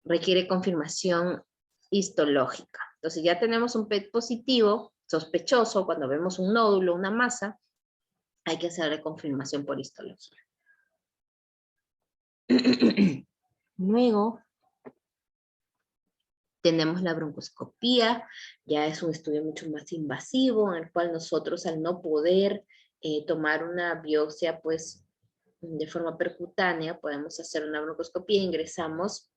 Requiere confirmación histológica. Entonces ya tenemos un PET positivo, sospechoso, cuando vemos un nódulo, una masa, hay que hacerle confirmación por histología. Luego, tenemos la broncoscopía, ya es un estudio mucho más invasivo, en el cual nosotros al no poder tomar una biopsia, pues, de forma percutánea, podemos hacer una broncoscopía, ingresamos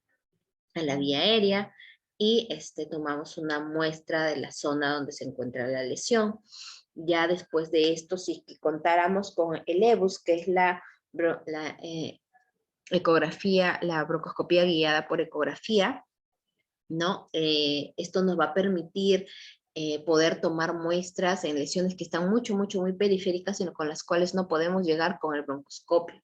a la vía aérea, y tomamos una muestra de la zona donde se encuentra la lesión. Ya después de esto, si contáramos con el EBUS, que es la ecografía, la broncoscopía guiada por ecografía, ¿no? Esto nos va a permitir poder tomar muestras en lesiones que están mucho, muy periféricas, sino con las cuales no podemos llegar con el broncoscopio,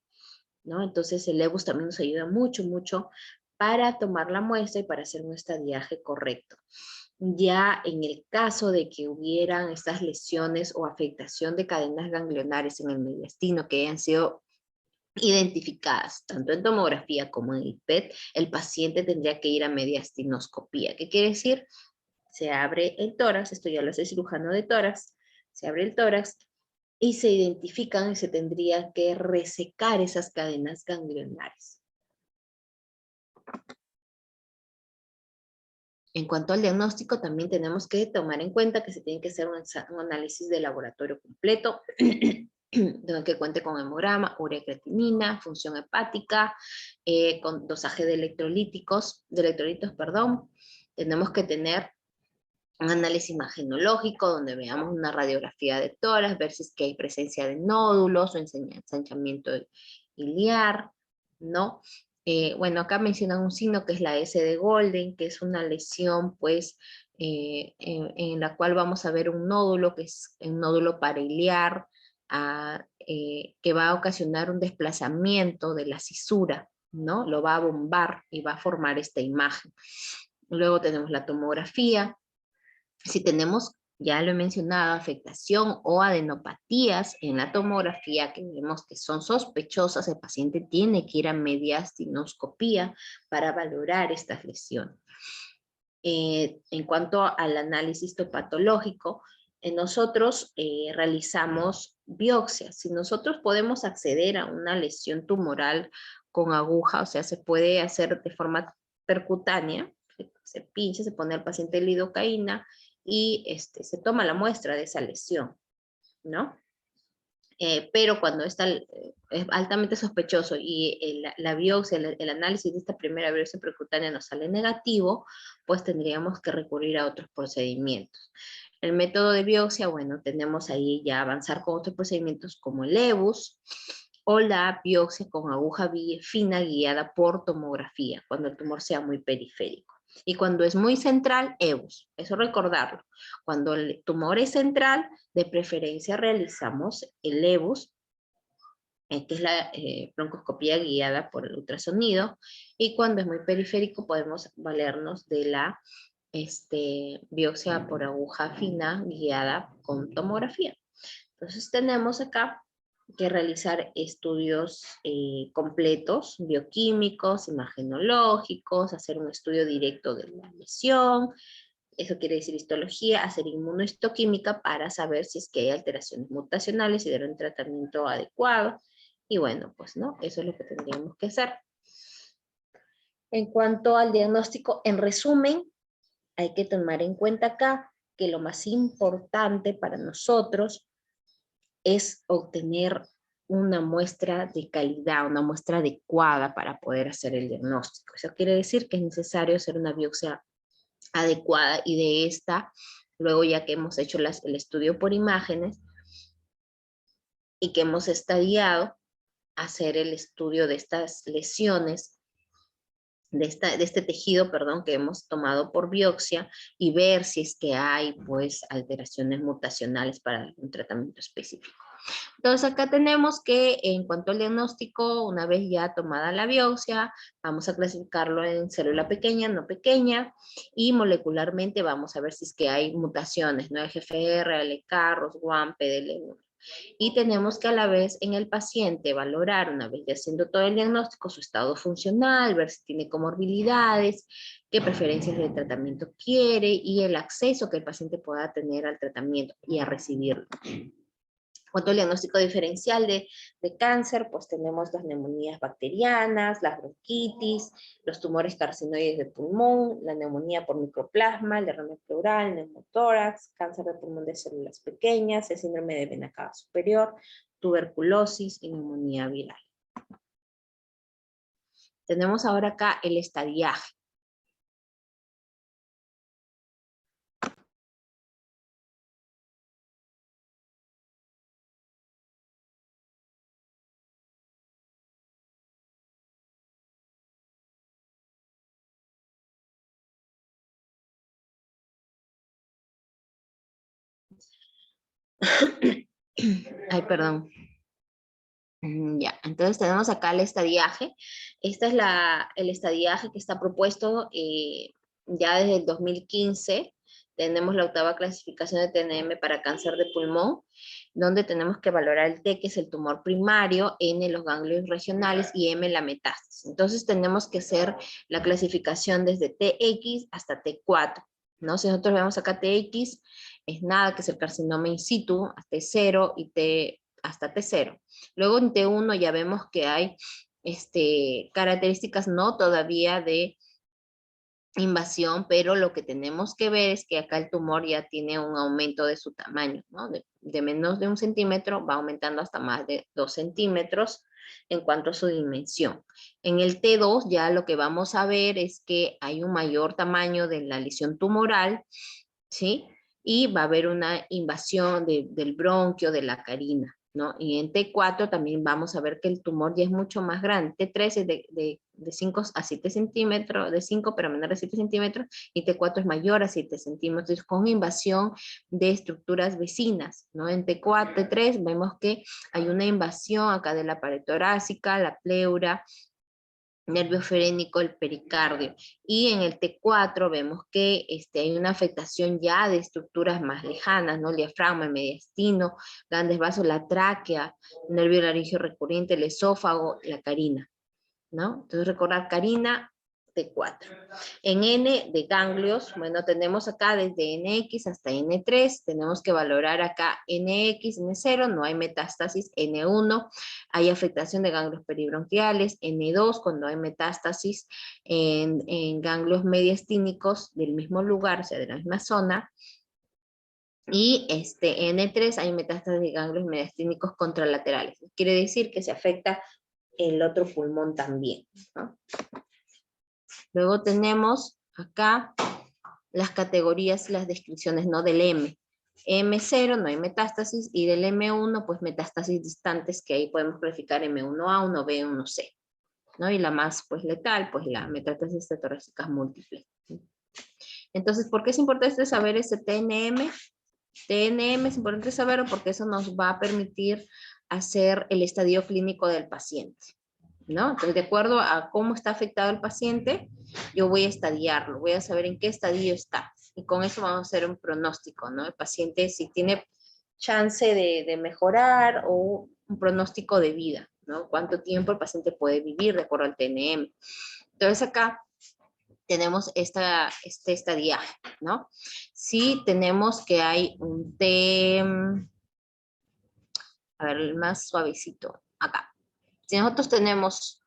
¿no? Entonces el EBUS también nos ayuda mucho para tomar la muestra y para hacer un estadiaje correcto. Ya en el caso de que hubieran estas lesiones o afectación de cadenas ganglionares en el mediastino que hayan sido identificadas, tanto en tomografía como en el PET, el paciente tendría que ir a mediastinoscopía. ¿Qué quiere decir? Se abre el tórax, esto ya lo hace el cirujano de tórax, se abre el tórax y se identifican y se tendría que resecar esas cadenas ganglionares. En cuanto al diagnóstico, también tenemos que tomar en cuenta que se tiene que hacer un análisis de laboratorio completo, donde que cuente con hemograma, urea creatinina, función hepática, con dosaje de electrolitos, perdón. Tenemos que tener un análisis imagenológico donde veamos una radiografía de tórax, ver si es que hay presencia de nódulos o ensanchamiento iliar, ¿no? Bueno, acá mencionan un signo que es la S de Golden, que es una lesión, pues, en la cual vamos a ver un nódulo, que es un nódulo parailiar, que va a ocasionar un desplazamiento de la cisura, ¿no? Lo va a bombar y va a formar esta imagen. Luego tenemos la tomografía. Si tenemos, ya lo he mencionado, afectación o adenopatías en la tomografía que vemos que son sospechosas, el paciente tiene que ir a mediastinoscopía para valorar estas lesiones. En cuanto al análisis histopatológico, nosotros realizamos biopsias. Si nosotros podemos acceder a una lesión tumoral con aguja, o sea, se puede hacer de forma percutánea, se pincha, se pone al paciente lidocaína y se toma la muestra de esa lesión, ¿no? Pero cuando es altamente sospechoso y la biopsia, el análisis de esta primera biopsia percutánea nos sale negativo, pues tendríamos que recurrir a otros procedimientos. El método de biopsia, bueno, tenemos ahí ya avanzar con otros procedimientos como el EBUS o la biopsia con aguja fina guiada por tomografía, cuando el tumor sea muy periférico. Y cuando es muy central, EBUS. Eso recordarlo. Cuando el tumor es central, de preferencia realizamos el EBUS, que es la broncoscopía guiada por el ultrasonido. Y cuando es muy periférico, podemos valernos de la biopsia por aguja fina guiada con tomografía. Entonces tenemos acá que realizar estudios completos, bioquímicos, imagenológicos, hacer un estudio directo de la lesión, eso quiere decir histología, hacer inmunohistoquímica para saber si es que hay alteraciones mutacionales y dar un tratamiento adecuado. Y bueno, pues no, eso es lo que tendríamos que hacer. En cuanto al diagnóstico, en resumen, hay que tomar en cuenta acá que lo más importante para nosotros es obtener una muestra de calidad, una muestra adecuada para poder hacer el diagnóstico. Eso quiere decir que es necesario hacer una biopsia adecuada y de esta, luego ya que hemos hecho el estudio por imágenes y que hemos estadiado, hacer el estudio de estas lesiones, de este tejido, perdón, que hemos tomado por biopsia y ver si es que hay, pues, alteraciones mutacionales para un tratamiento específico. Entonces acá tenemos que en cuanto al diagnóstico, una vez ya tomada la biopsia, vamos a clasificarlo en célula pequeña, no pequeña, y molecularmente vamos a ver si es que hay mutaciones, ¿no? EGFR, ALK, ROS1, PDL1. Y tenemos que a la vez en el paciente valorar, una vez ya haciendo todo el diagnóstico, su estado funcional, ver si tiene comorbilidades, qué preferencias de tratamiento quiere y el acceso que el paciente pueda tener al tratamiento y a recibirlo. Cuanto al diagnóstico diferencial de cáncer, pues tenemos las neumonías bacterianas, las bronquitis, los tumores carcinoides de pulmón, la neumonía por microplasma, el derrame pleural, el neumotórax, cáncer de pulmón de células pequeñas, el síndrome de vena cava superior, tuberculosis y neumonía viral. Tenemos ahora acá el estadiaje. Ay, perdón. Ya, entonces tenemos acá el estadiaje. Este es el estadiaje que está propuesto ya desde el 2015. Tenemos la octava clasificación de TNM para cáncer de pulmón, donde tenemos que valorar el T, que es el tumor primario, N, los ganglios regionales, y M, la metástasis. Entonces tenemos que hacer la clasificación desde TX hasta T4, ¿no? Si nosotros vemos acá TX, es nada, que es el carcinoma in situ, hasta T0 y hasta T0. Luego en T1 ya vemos que hay características no todavía de invasión, pero lo que tenemos que ver es que acá el tumor ya tiene un aumento de su tamaño, ¿no? De menos de 1 centímetro va aumentando hasta más de 2 centímetros en cuanto a su dimensión. En el T2 ya lo que vamos a ver es que hay un mayor tamaño de la lesión tumoral, ¿sí? Y va a haber una invasión del bronquio, de la carina, ¿no? Y en T4 también vamos a ver que el tumor ya es mucho más grande. T3 es de 5 a 7 centímetros, de 5 pero menor de 7 centímetros, y T4 es mayor a 7 centímetros, entonces con invasión de estructuras vecinas, ¿no? En T4, T3 vemos que hay una invasión acá de la pared torácica, la pleura, nervio ferénico, el pericardio. Y en el T4 vemos que hay una afectación ya de estructuras más lejanas, ¿no? El diafragma, el mediastino, grandes vasos, la tráquea, nervio laringio recurrente, el esófago, la carina, ¿no? Entonces recordar carina, T4. En N de ganglios, bueno, tenemos acá desde NX hasta N3, tenemos que valorar acá NX, N0, no hay metástasis, N1, hay afectación de ganglios peribronquiales, N2, cuando hay metástasis en ganglios mediastínicos del mismo lugar, o sea, de la misma zona, y N3 hay metástasis de ganglios mediastínicos contralaterales. Quiere decir que se afecta el otro pulmón también, ¿no? Luego tenemos acá las categorías y las descripciones, ¿no? Del M. M0 no hay metástasis, y del M1 pues metástasis distantes, que ahí podemos clasificar M1A, 1B, 1C, ¿no? Y la más pues letal, pues la metástasis torácicas múltiples. Entonces, ¿por qué es importante saber ese TNM? TNM es importante saberlo porque eso nos va a permitir hacer el estadio clínico del paciente, ¿no? Entonces, de acuerdo a cómo está afectado el paciente, yo voy a estadiarlo, voy a saber en qué estadio está. Y con eso vamos a hacer un pronóstico, ¿no? El paciente si tiene chance de mejorar o un pronóstico de vida, ¿no? Cuánto tiempo el paciente puede vivir de acuerdo al TNM. Entonces acá tenemos este estadiaje, ¿no? Si tenemos que hay un T, a ver, el más suavecito, acá. Si nosotros tenemos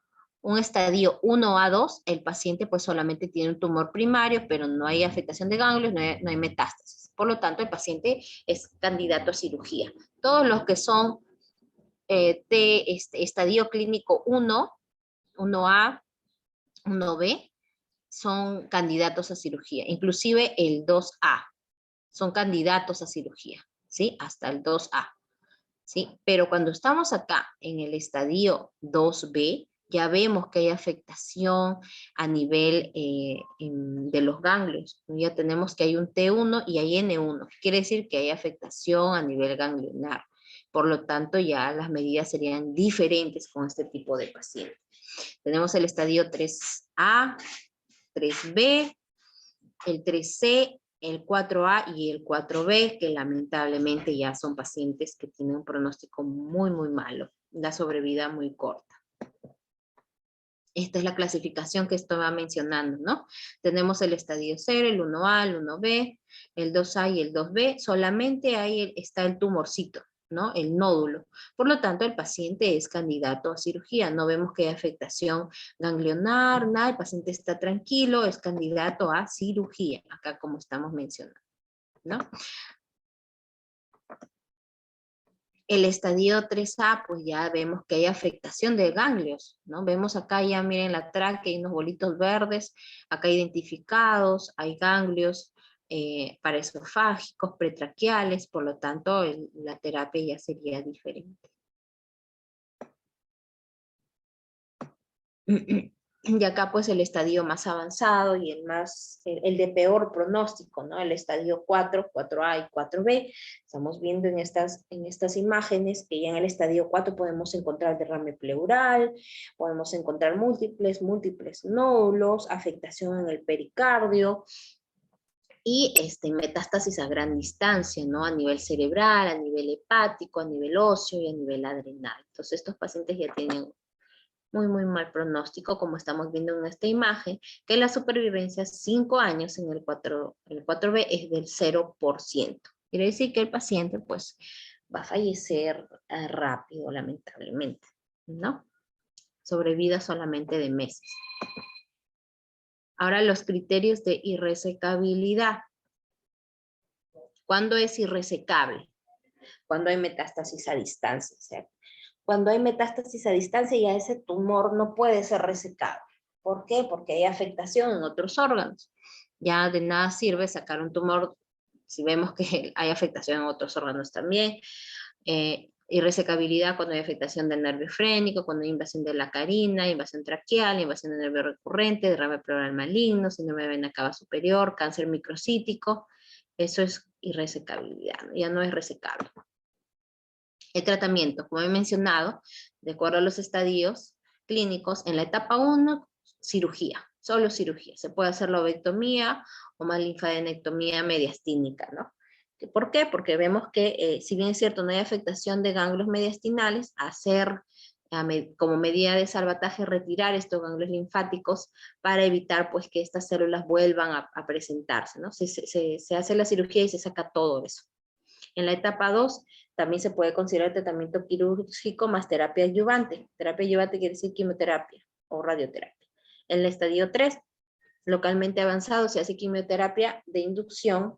un estadio 1A2, el paciente pues solamente tiene un tumor primario, pero no hay afectación de ganglios, no hay metástasis. Por lo tanto, el paciente es candidato a cirugía. Todos los que son de estadio clínico 1, 1A, 1B, son candidatos a cirugía. Inclusive el 2A son candidatos a cirugía, ¿sí? Hasta el 2A. ¿Sí? Pero cuando estamos acá en el estadio 2B, ya vemos que hay afectación a nivel de los ganglios. Ya tenemos que hay un T1 y hay N1. Quiere decir que hay afectación a nivel ganglionar. Por lo tanto, ya las medidas serían diferentes con este tipo de pacientes. Tenemos el estadio 3A, 3B, el 3C, el 4A y el 4B, que lamentablemente ya son pacientes que tienen un pronóstico muy, muy malo, la sobrevida muy corta. Esta es la clasificación que estaba mencionando, ¿no? Tenemos el estadio 0, el 1A, el 1B, el 2A y el 2B. Solamente ahí está el tumorcito, ¿no? El nódulo. Por lo tanto, el paciente es candidato a cirugía. No vemos que hay afectación ganglionar, nada. El paciente está tranquilo, es candidato a cirugía, acá como estamos mencionando, ¿no? El estadio 3A, pues ya vemos que hay afectación de ganglios, ¿no? Vemos acá ya, miren la tráquea, hay unos bolitos verdes, acá identificados, hay ganglios paraesofágicos, pretraquiales, por lo tanto la terapia ya sería diferente. Y acá pues el estadio más avanzado y el de peor pronóstico, ¿no? El estadio 4, 4A y 4B. Estamos viendo en estas imágenes que ya en el estadio 4 podemos encontrar derrame pleural, podemos encontrar múltiples nódulos, afectación en el pericardio, y metástasis a gran distancia, ¿no? A nivel cerebral, a nivel hepático, a nivel óseo y a nivel adrenal. Entonces estos pacientes ya tienen muy, muy mal pronóstico, como estamos viendo en esta imagen, que la supervivencia 5 años en el 4B es del 0%. Quiere decir que el paciente, pues, va a fallecer rápido, lamentablemente, ¿no? Sobrevida solamente de meses. Ahora los criterios de irresecabilidad. ¿Cuándo es irresecable? Cuando hay metástasis a distancia, ¿cierto? Cuando hay metástasis a distancia ya ese tumor no puede ser resecado. ¿Por qué? Porque hay afectación en otros órganos. Ya de nada sirve sacar un tumor si vemos que hay afectación en otros órganos también. Irresecabilidad cuando hay afectación del nervio frénico, cuando hay invasión de la carina, invasión traqueal, invasión del nervio recurrente, derrame pleural maligno, síndrome de vena cava superior, cáncer microcítico. Eso es irresecabilidad, ¿no? Ya no es resecable. El tratamiento, como he mencionado, de acuerdo a los estadios clínicos, en la etapa 1, cirugía, solo cirugía. Se puede hacer lobectomía o más linfadenectomía mediastínica, ¿no? ¿Por qué? Porque vemos que, si bien es cierto, no hay afectación de ganglios mediastinales, hacer como medida de salvataje retirar estos ganglios linfáticos para evitar pues que estas células vuelvan a presentarse, ¿no? Se hace la cirugía y se saca todo eso. En la etapa 2 también se puede considerar tratamiento quirúrgico más terapia adyuvante. Terapia adyuvante quiere decir quimioterapia o radioterapia. En el estadio 3, localmente avanzado, se hace quimioterapia de inducción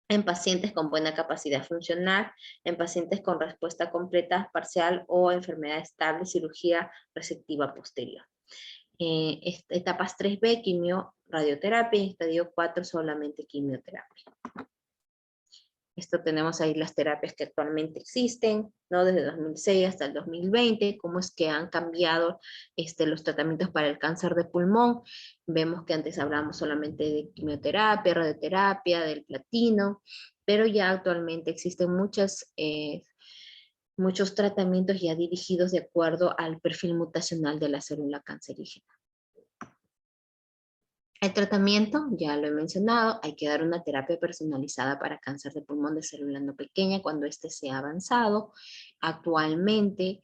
en pacientes con buena capacidad funcional, en pacientes con respuesta completa, parcial o enfermedad estable, cirugía resectiva posterior. Etapas 3B, quimio, radioterapia, y estadio 4, solamente quimioterapia. Esto tenemos ahí las terapias que actualmente existen, ¿no? Desde 2006 hasta el 2020, cómo es que han cambiado los tratamientos para el cáncer de pulmón. Vemos que antes hablábamos solamente de quimioterapia, radioterapia, del platino, pero ya actualmente existen muchos tratamientos ya dirigidos de acuerdo al perfil mutacional de la célula cancerígena. El tratamiento, ya lo he mencionado, hay que dar una terapia personalizada para cáncer de pulmón de célula no pequeña cuando este sea avanzado. Actualmente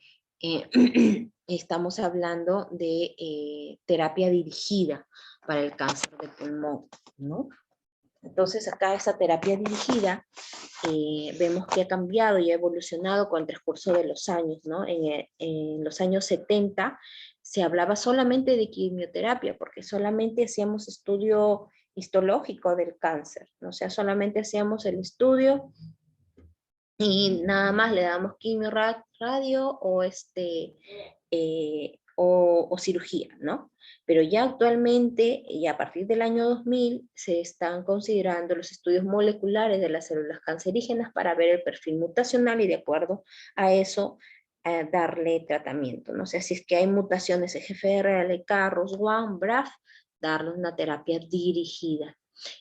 estamos hablando de terapia dirigida para el cáncer de pulmón, ¿no? Entonces acá esa terapia dirigida vemos que ha cambiado y ha evolucionado con el transcurso de los años, ¿no? En los años 70 se hablaba solamente de quimioterapia, porque solamente hacíamos estudio histológico del cáncer, ¿no? O sea, solamente hacíamos el estudio y nada más le damos quimio, radio o cirugía, ¿no? Pero ya actualmente, y a partir del año 2000, se están considerando los estudios moleculares de las células cancerígenas para ver el perfil mutacional y de acuerdo a eso darle tratamiento, ¿no? O sea, si es que hay mutaciones EGFR, ALK, ROS1, BRAF, darle una terapia dirigida.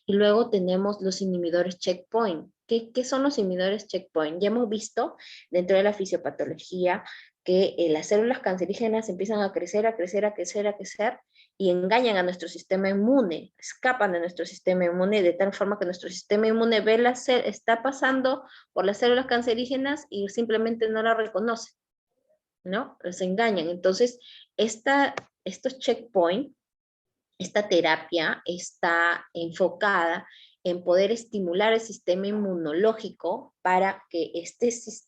Y luego tenemos los inhibidores checkpoint. ¿Qué son los inhibidores checkpoint? Ya hemos visto dentro de la fisiopatología que las células cancerígenas empiezan a crecer, a crecer, a crecer, a crecer, y engañan a nuestro sistema inmune, escapan de nuestro sistema inmune, de tal forma que nuestro sistema inmune está pasando por las células cancerígenas y simplemente no la reconoce, ¿no? Los engañan. Entonces, estos checkpoints, esta terapia está enfocada en poder estimular el sistema inmunológico para que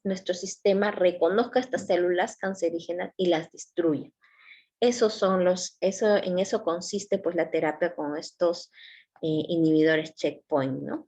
nuestro sistema reconozca estas células cancerígenas y las destruya. En eso consiste pues la terapia con estos inhibidores checkpoint, ¿no?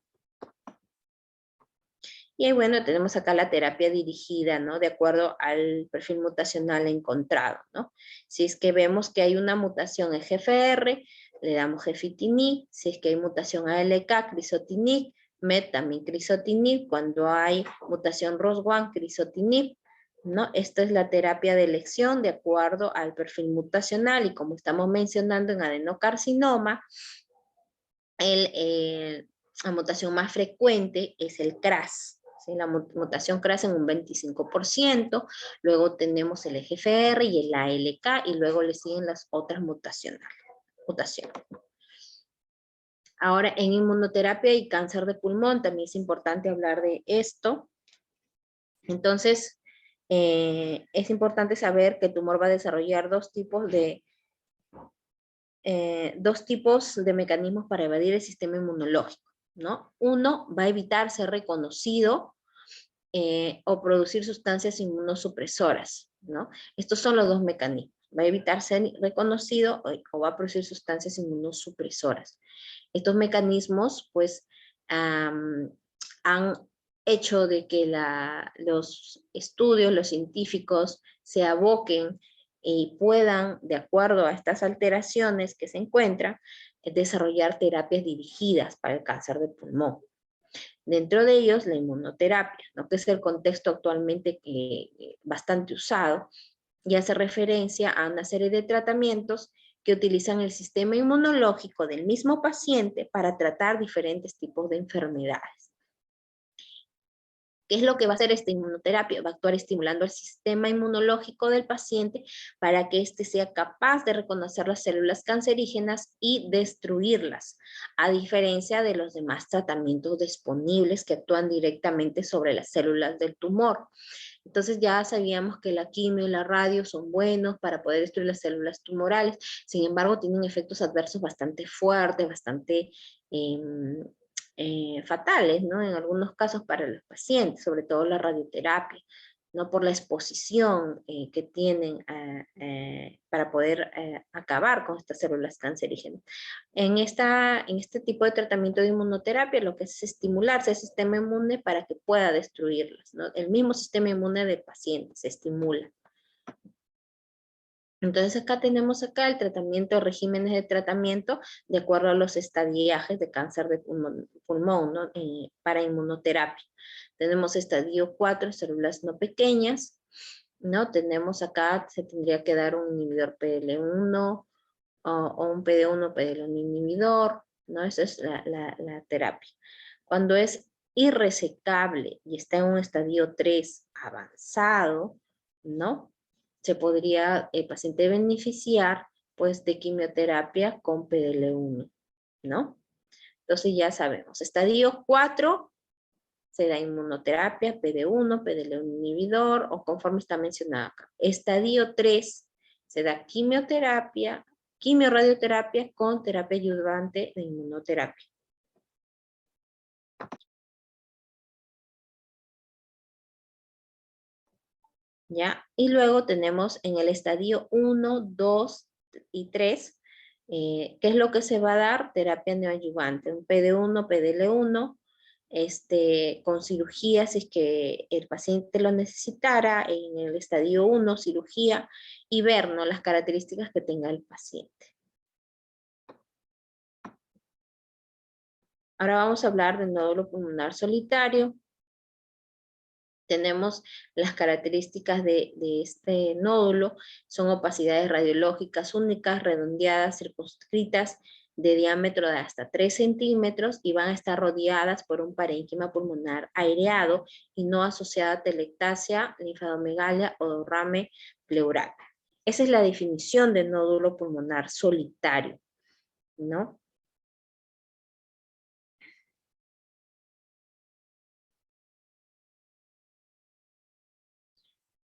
Y bueno, tenemos acá la terapia dirigida, ¿no? De acuerdo al perfil mutacional encontrado, ¿no? Si es que vemos que hay una mutación en GFR, le damos gefitinib. Si es que hay mutación ALK, crizotinib. MET también crizotinib. Cuando hay mutación ROS1, crizotinib, ¿no? Esta es la terapia de elección de acuerdo al perfil mutacional. Y como estamos mencionando en adenocarcinoma, la mutación más frecuente es el CRAS. ¿Sí? La mutación CRAS en un 25%, luego tenemos el EGFR y el ALK, y luego le siguen las otras mutaciones. Ahora, en inmunoterapia y cáncer de pulmón, también es importante hablar de esto. Entonces, es importante saber que el tumor va a desarrollar dos tipos de mecanismos para evadir el sistema inmunológico, ¿no? Uno, va a evitar ser reconocido o producir sustancias inmunosupresoras, ¿no? Estos son los dos mecanismos. va a evitar ser reconocido o va a producir sustancias inmunosupresoras. Estos mecanismos, pues, han hecho de que los estudios, los científicos se aboquen y puedan, de acuerdo a estas alteraciones que se encuentran, desarrollar terapias dirigidas para el cáncer de pulmón. Dentro de ellos, la inmunoterapia, ¿no? Que es el contexto actualmente bastante usado, y hace referencia a una serie de tratamientos que utilizan el sistema inmunológico del mismo paciente para tratar diferentes tipos de enfermedades. ¿Qué es lo que va a hacer esta inmunoterapia? Va a actuar estimulando el sistema inmunológico del paciente para que éste sea capaz de reconocer las células cancerígenas y destruirlas, a diferencia de los demás tratamientos disponibles que actúan directamente sobre las células del tumor. Entonces ya sabíamos que la quimio y la radio son buenos para poder destruir las células tumorales, sin embargo tienen efectos adversos bastante fuertes, bastante fatales, ¿no? En algunos casos para los pacientes, sobre todo la radioterapia, ¿no? Por la exposición que tienen para poder acabar con estas células cancerígenas. En este tipo de tratamiento de inmunoterapia lo que es estimularse el sistema inmune para que pueda destruirlas, ¿no? El mismo sistema inmune del paciente se estimula. Entonces acá tenemos el tratamiento, regímenes de tratamiento de acuerdo a los estadiajes de cáncer de pulmón, ¿no? Para inmunoterapia. Tenemos estadio 4, células no pequeñas, ¿no? Tenemos acá, se tendría que dar un inhibidor PDL1 o un PD1, PDL1 inhibidor, ¿no? Esa es la terapia. Cuando es irresecable y está en un estadio 3 avanzado, ¿no? Se podría el paciente beneficiar pues de quimioterapia con PDL1, ¿no? Entonces ya sabemos, estadio 4 se da inmunoterapia, PD1, PDL1 inhibidor o conforme está mencionado acá. Estadio 3 se da quimioterapia, quimioradioterapia con terapia ayudante de inmunoterapia. ¿Ya? Y luego tenemos en el estadio 1, 2 y 3, ¿qué es lo que se va a dar? Terapia neoadyuvante, un PD1, PDL1, con cirugía, si es que el paciente lo necesitara, en el estadio 1, cirugía, y ver, ¿no?, las características que tenga el paciente. Ahora vamos a hablar del nódulo pulmonar solitario. Tenemos las características de este nódulo, son opacidades radiológicas únicas, redondeadas, circunscritas, de diámetro de hasta 3 centímetros y van a estar rodeadas por un parénquima pulmonar aireado y no asociada a telectasia, linfadomegalia o derrame pleural. Esa es la definición de nódulo pulmonar solitario, ¿no?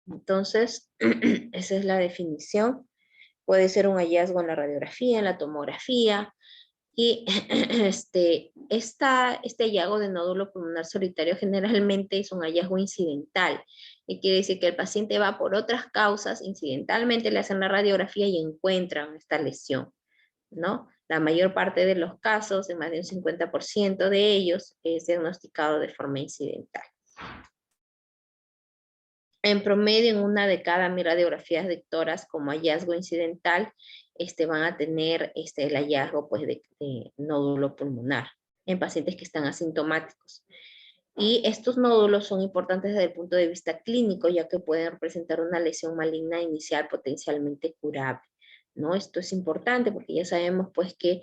Entonces, esa es la definición. Puede ser un hallazgo en la radiografía, en la tomografía, y este hallazgo de nódulo pulmonar solitario generalmente es un hallazgo incidental, y quiere decir que el paciente va por otras causas, incidentalmente le hacen la radiografía y encuentran esta lesión, ¿no? La mayor parte de los casos, en más de un 50% de ellos, es diagnosticado de forma incidental. En promedio, en una de cada 1000 radiografías doctoras como hallazgo incidental, van a tener el hallazgo pues, de nódulo pulmonar en pacientes que están asintomáticos. Y estos nódulos son importantes desde el punto de vista clínico, ya que pueden representar una lesión maligna inicial potencialmente curable, ¿no? Esto es importante porque ya sabemos pues que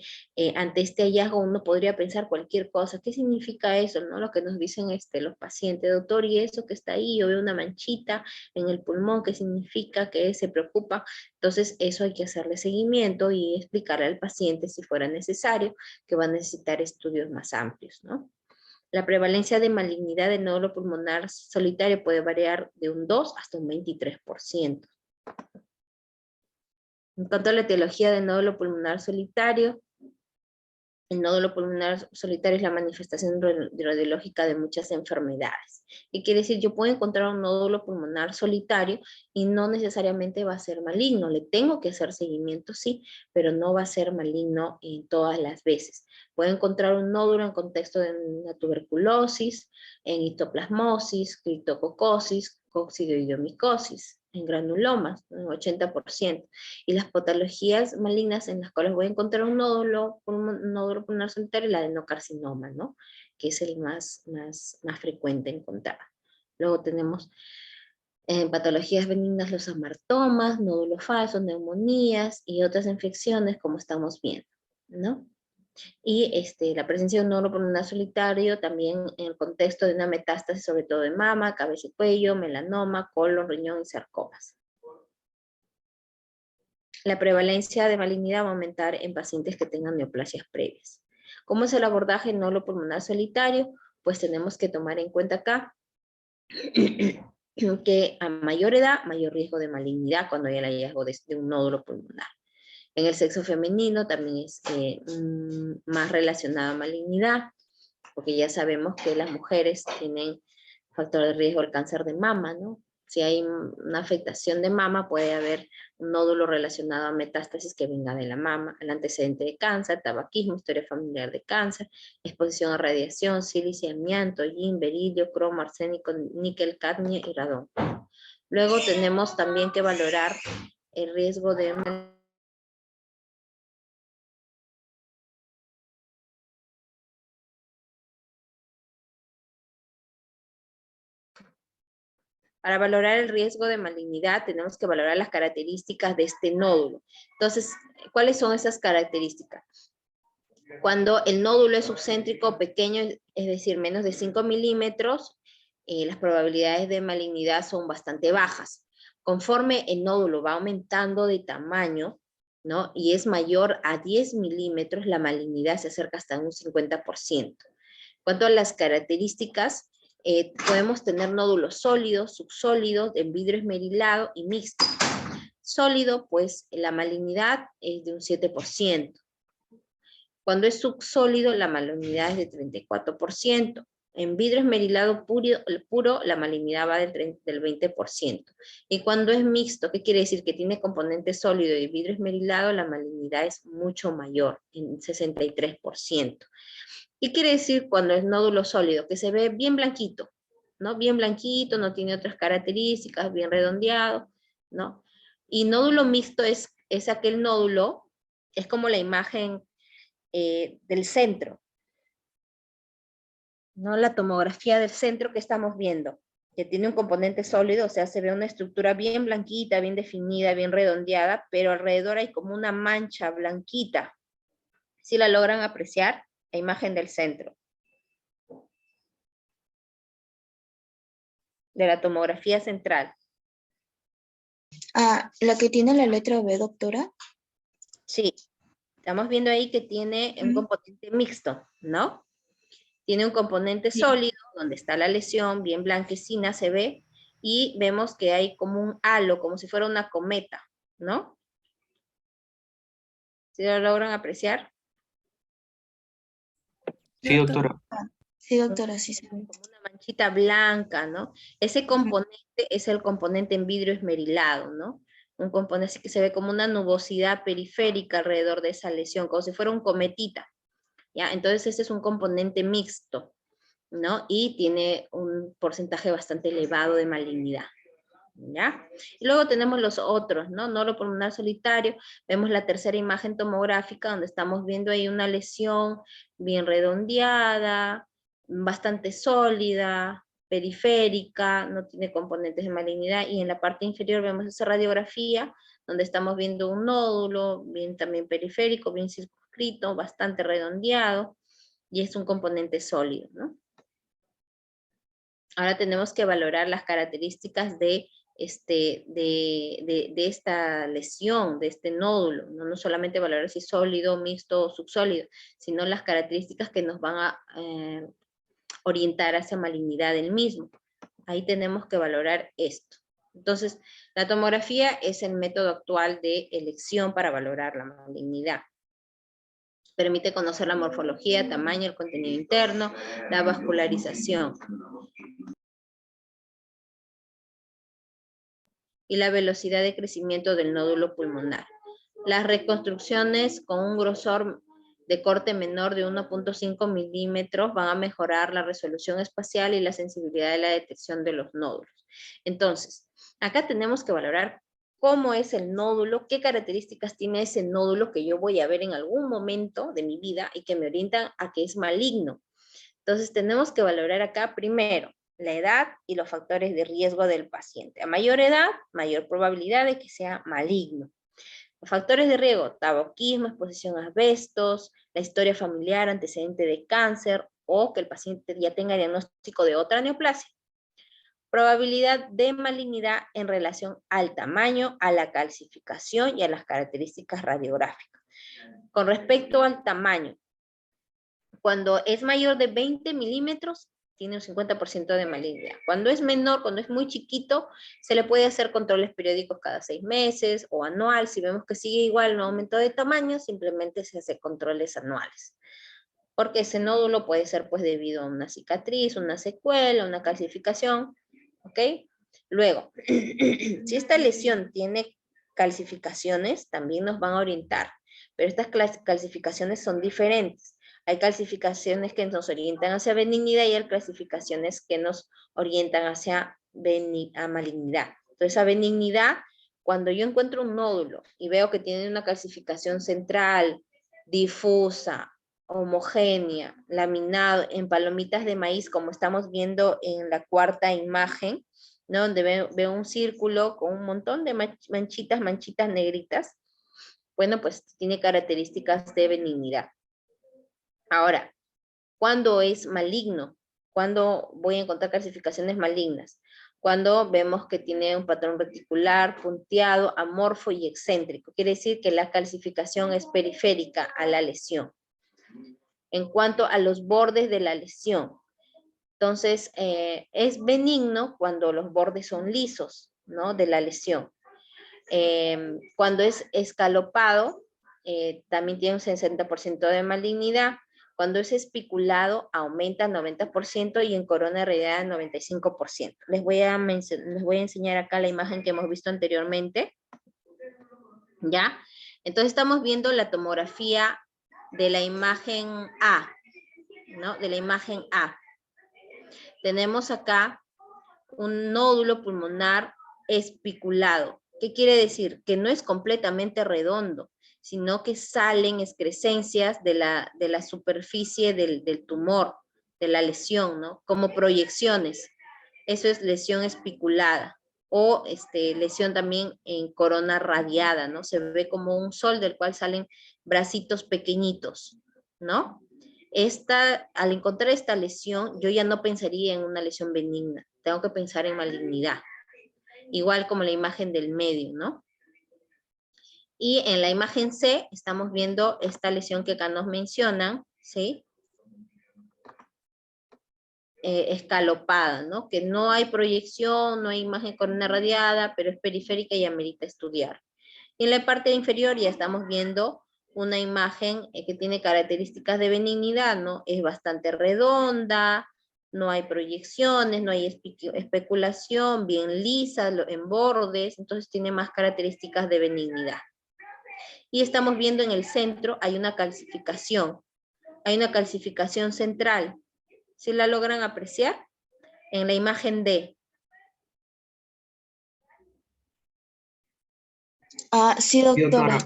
ante este hallazgo uno podría pensar cualquier cosa. ¿Qué significa eso, no? Lo que nos dicen los pacientes, doctor, y eso que está ahí, yo veo una manchita en el pulmón, ¿qué significa? ¿Qué se preocupa? Entonces eso hay que hacerle seguimiento y explicarle al paciente si fuera necesario, que va a necesitar estudios más amplios, ¿no? La prevalencia de malignidad del nódulo pulmonar solitario puede variar de un 2 hasta un 23%. En cuanto a la etiología del nódulo pulmonar solitario, El nódulo pulmonar solitario es la manifestación radiológica de muchas enfermedades. ¿Qué quiere decir? Yo puedo encontrar un nódulo pulmonar solitario y no necesariamente va a ser maligno. Le tengo que hacer seguimiento, sí, pero no va a ser maligno en todas las veces. Puedo encontrar un nódulo en contexto de una tuberculosis, en histoplasmosis, criptococosis, coccidioidomicosis, en granulomas, en 80%. Y las patologías malignas en las cuales voy a encontrar un nódulo pulmonar solitario, el adenocarcinoma, ¿no? Que es el más frecuente encontrar. Luego tenemos patologías benignas, los amartomas, nódulos falsos, neumonías y otras infecciones como estamos viendo, ¿no? Y la presencia de un nódulo pulmonar solitario también en el contexto de una metástasis, sobre todo de mama, cabeza y cuello, melanoma, colon, riñón y sarcomas. La prevalencia de malignidad va a aumentar en pacientes que tengan neoplasias previas. ¿Cómo es el abordaje en nódulo pulmonar solitario? Pues tenemos que tomar en cuenta acá que a mayor edad, mayor riesgo de malignidad cuando hay el hallazgo de un nódulo pulmonar. En el sexo femenino también es más relacionada a malignidad, porque ya sabemos que las mujeres tienen factor de riesgo el cáncer de mama, ¿no? Si hay una afectación de mama, puede haber un nódulo relacionado a metástasis que venga de la mama, el antecedente de cáncer, tabaquismo, historia familiar de cáncer, exposición a radiación, sílice, amianto, yin, berilio, cromo, arsénico, níquel, cadmio y radón. Luego tenemos también que valorar el riesgo de Para valorar el riesgo de malignidad tenemos que valorar las características de este nódulo. Entonces, ¿cuáles son esas características? Cuando el nódulo es subcéntrico pequeño, es decir, menos de 5 milímetros, las probabilidades de malignidad son bastante bajas. Conforme el nódulo va aumentando de tamaño, ¿no? Y es mayor a 10 milímetros, la malignidad se acerca hasta un 50%. En cuanto a las características, podemos tener nódulos sólidos, subsólidos, en vidrio esmerilado y mixto. Sólido, pues la malignidad es de un 7%. Cuando es subsólido, la malignidad es de 34%. En vidrio esmerilado puro la malignidad va del 20%. Y cuando es mixto, ¿qué quiere decir? Que tiene componente sólido y vidrio esmerilado, la malignidad es mucho mayor, en 63%. ¿Qué quiere decir cuando es nódulo sólido? Que se ve bien blanquito, ¿no? Bien blanquito, no tiene otras características, bien redondeado, ¿no? Y nódulo mixto es aquel nódulo, es como la imagen del centro, ¿no? La tomografía del centro que estamos viendo, que tiene un componente sólido, o sea, se ve una estructura bien blanquita, bien definida, bien redondeada, pero alrededor hay como una mancha blanquita. ¿Sí la logran apreciar? La imagen del centro. De la tomografía central. Ah, la que tiene la letra B, doctora. Sí, estamos viendo ahí que tiene un componente mixto, ¿no? Tiene un componente sólido, donde está la lesión, bien blanquecina se ve, y vemos que hay como un halo, como si fuera una cometa, ¿no? ¿Sí lo logran apreciar? Sí, doctora. Sí, doctora, sí se ve. Como una manchita blanca, ¿no? Ese componente es el componente en vidrio esmerilado, ¿no? Un componente que se ve como una nubosidad periférica alrededor de esa lesión, como si fuera un cometita, ¿ya? Entonces ese es un componente mixto, ¿no? Y tiene un porcentaje bastante elevado de malignidad, ¿ya? Y luego tenemos los otros, ¿no? Nódulo pulmonar solitario, vemos la tercera imagen tomográfica donde estamos viendo ahí una lesión bien redondeada, bastante sólida, periférica, no tiene componentes de malignidad, y en la parte inferior vemos esa radiografía donde estamos viendo un nódulo, bien también periférico, bien circunscrito, bastante redondeado, y es un componente sólido, ¿no? Ahora tenemos que valorar las características de esta lesión, de este nódulo, no solamente valorar si es sólido, mixto o subsólido, sino las características que nos van a orientar hacia malignidad del mismo. Ahí tenemos que valorar esto. Entonces, la tomografía es el método actual de elección para valorar la malignidad. Permite conocer la morfología, tamaño, el contenido interno, la vascularización y la velocidad de crecimiento del nódulo pulmonar. Las reconstrucciones con un grosor de corte menor de 1.5 milímetros van a mejorar la resolución espacial y la sensibilidad de la detección de los nódulos. Entonces, acá tenemos que valorar cómo es el nódulo, qué características tiene ese nódulo que yo voy a ver en algún momento de mi vida y que me orientan a que es maligno. Entonces, tenemos que valorar acá primero la edad y los factores de riesgo del paciente. A mayor edad, mayor probabilidad de que sea maligno. Los factores de riesgo: tabaquismo, exposición a asbestos, la historia familiar, antecedente de cáncer o que el paciente ya tenga diagnóstico de otra neoplasia. Probabilidad de malignidad en relación al tamaño, a la calcificación y a las características radiográficas. Con respecto al tamaño, cuando es mayor de 20 milímetros, tiene un 50% de malignidad. Cuando es menor, cuando es muy chiquito, se le puede hacer controles periódicos cada 6 meses o anual. Si vemos que sigue igual, no aumento de tamaño, simplemente se hace controles anuales. Porque ese nódulo puede ser pues debido a una cicatriz, una secuela, una calcificación, ¿ok? Luego, si esta lesión tiene calcificaciones, también nos van a orientar, pero estas calcificaciones son diferentes. Hay calcificaciones que nos orientan hacia benignidad y hay calcificaciones que nos orientan hacia malignidad. Entonces, a benignidad, cuando yo encuentro un nódulo y veo que tiene una calcificación central, difusa, homogénea, laminado en palomitas de maíz, como estamos viendo en la cuarta imagen, ¿no? Donde veo un círculo con un montón de manchitas negritas. Bueno, pues tiene características de benignidad. Ahora, ¿cuándo es maligno? ¿Cuándo voy a encontrar calcificaciones malignas? Cuando vemos que tiene un patrón reticular, punteado, amorfo y excéntrico. Quiere decir que la calcificación es periférica a la lesión. En cuanto a los bordes de la lesión, entonces es benigno cuando los bordes son lisos, ¿no? De la lesión. Cuando es escalopado, también tiene un 60% de malignidad. Cuando es espiculado, aumenta 90% y en corona irradiada 95%. Les voy a enseñar acá la imagen que hemos visto anteriormente. ¿Ya? Entonces estamos viendo la tomografía de la imagen A, ¿no? De la imagen A. Tenemos acá un nódulo pulmonar espiculado. ¿Qué quiere decir? Que no es completamente redondo, sino que salen excrescencias de la superficie del tumor, de la lesión, ¿no? Como proyecciones. Eso es lesión espiculada. O lesión también en corona radiada, ¿no? Se ve como un sol del cual salen bracitos pequeñitos, ¿no? Al encontrar esta lesión, yo ya no pensaría en una lesión benigna, tengo que pensar en malignidad. Igual como la imagen del medio, ¿no? Y en la imagen C estamos viendo esta lesión que acá nos mencionan, ¿sí? Escalopada, ¿no? Que no hay proyección, no hay imagen corona radiada, pero es periférica y amerita estudiar. Y en la parte inferior ya estamos viendo una imagen que tiene características de benignidad, ¿no? Es bastante redonda, no hay proyecciones, no hay especulación, bien lisa, en bordes, entonces tiene más características de benignidad. Y estamos viendo en el centro hay una calcificación central. ¿Sí la logran apreciar? En la imagen D. Sí, doctora.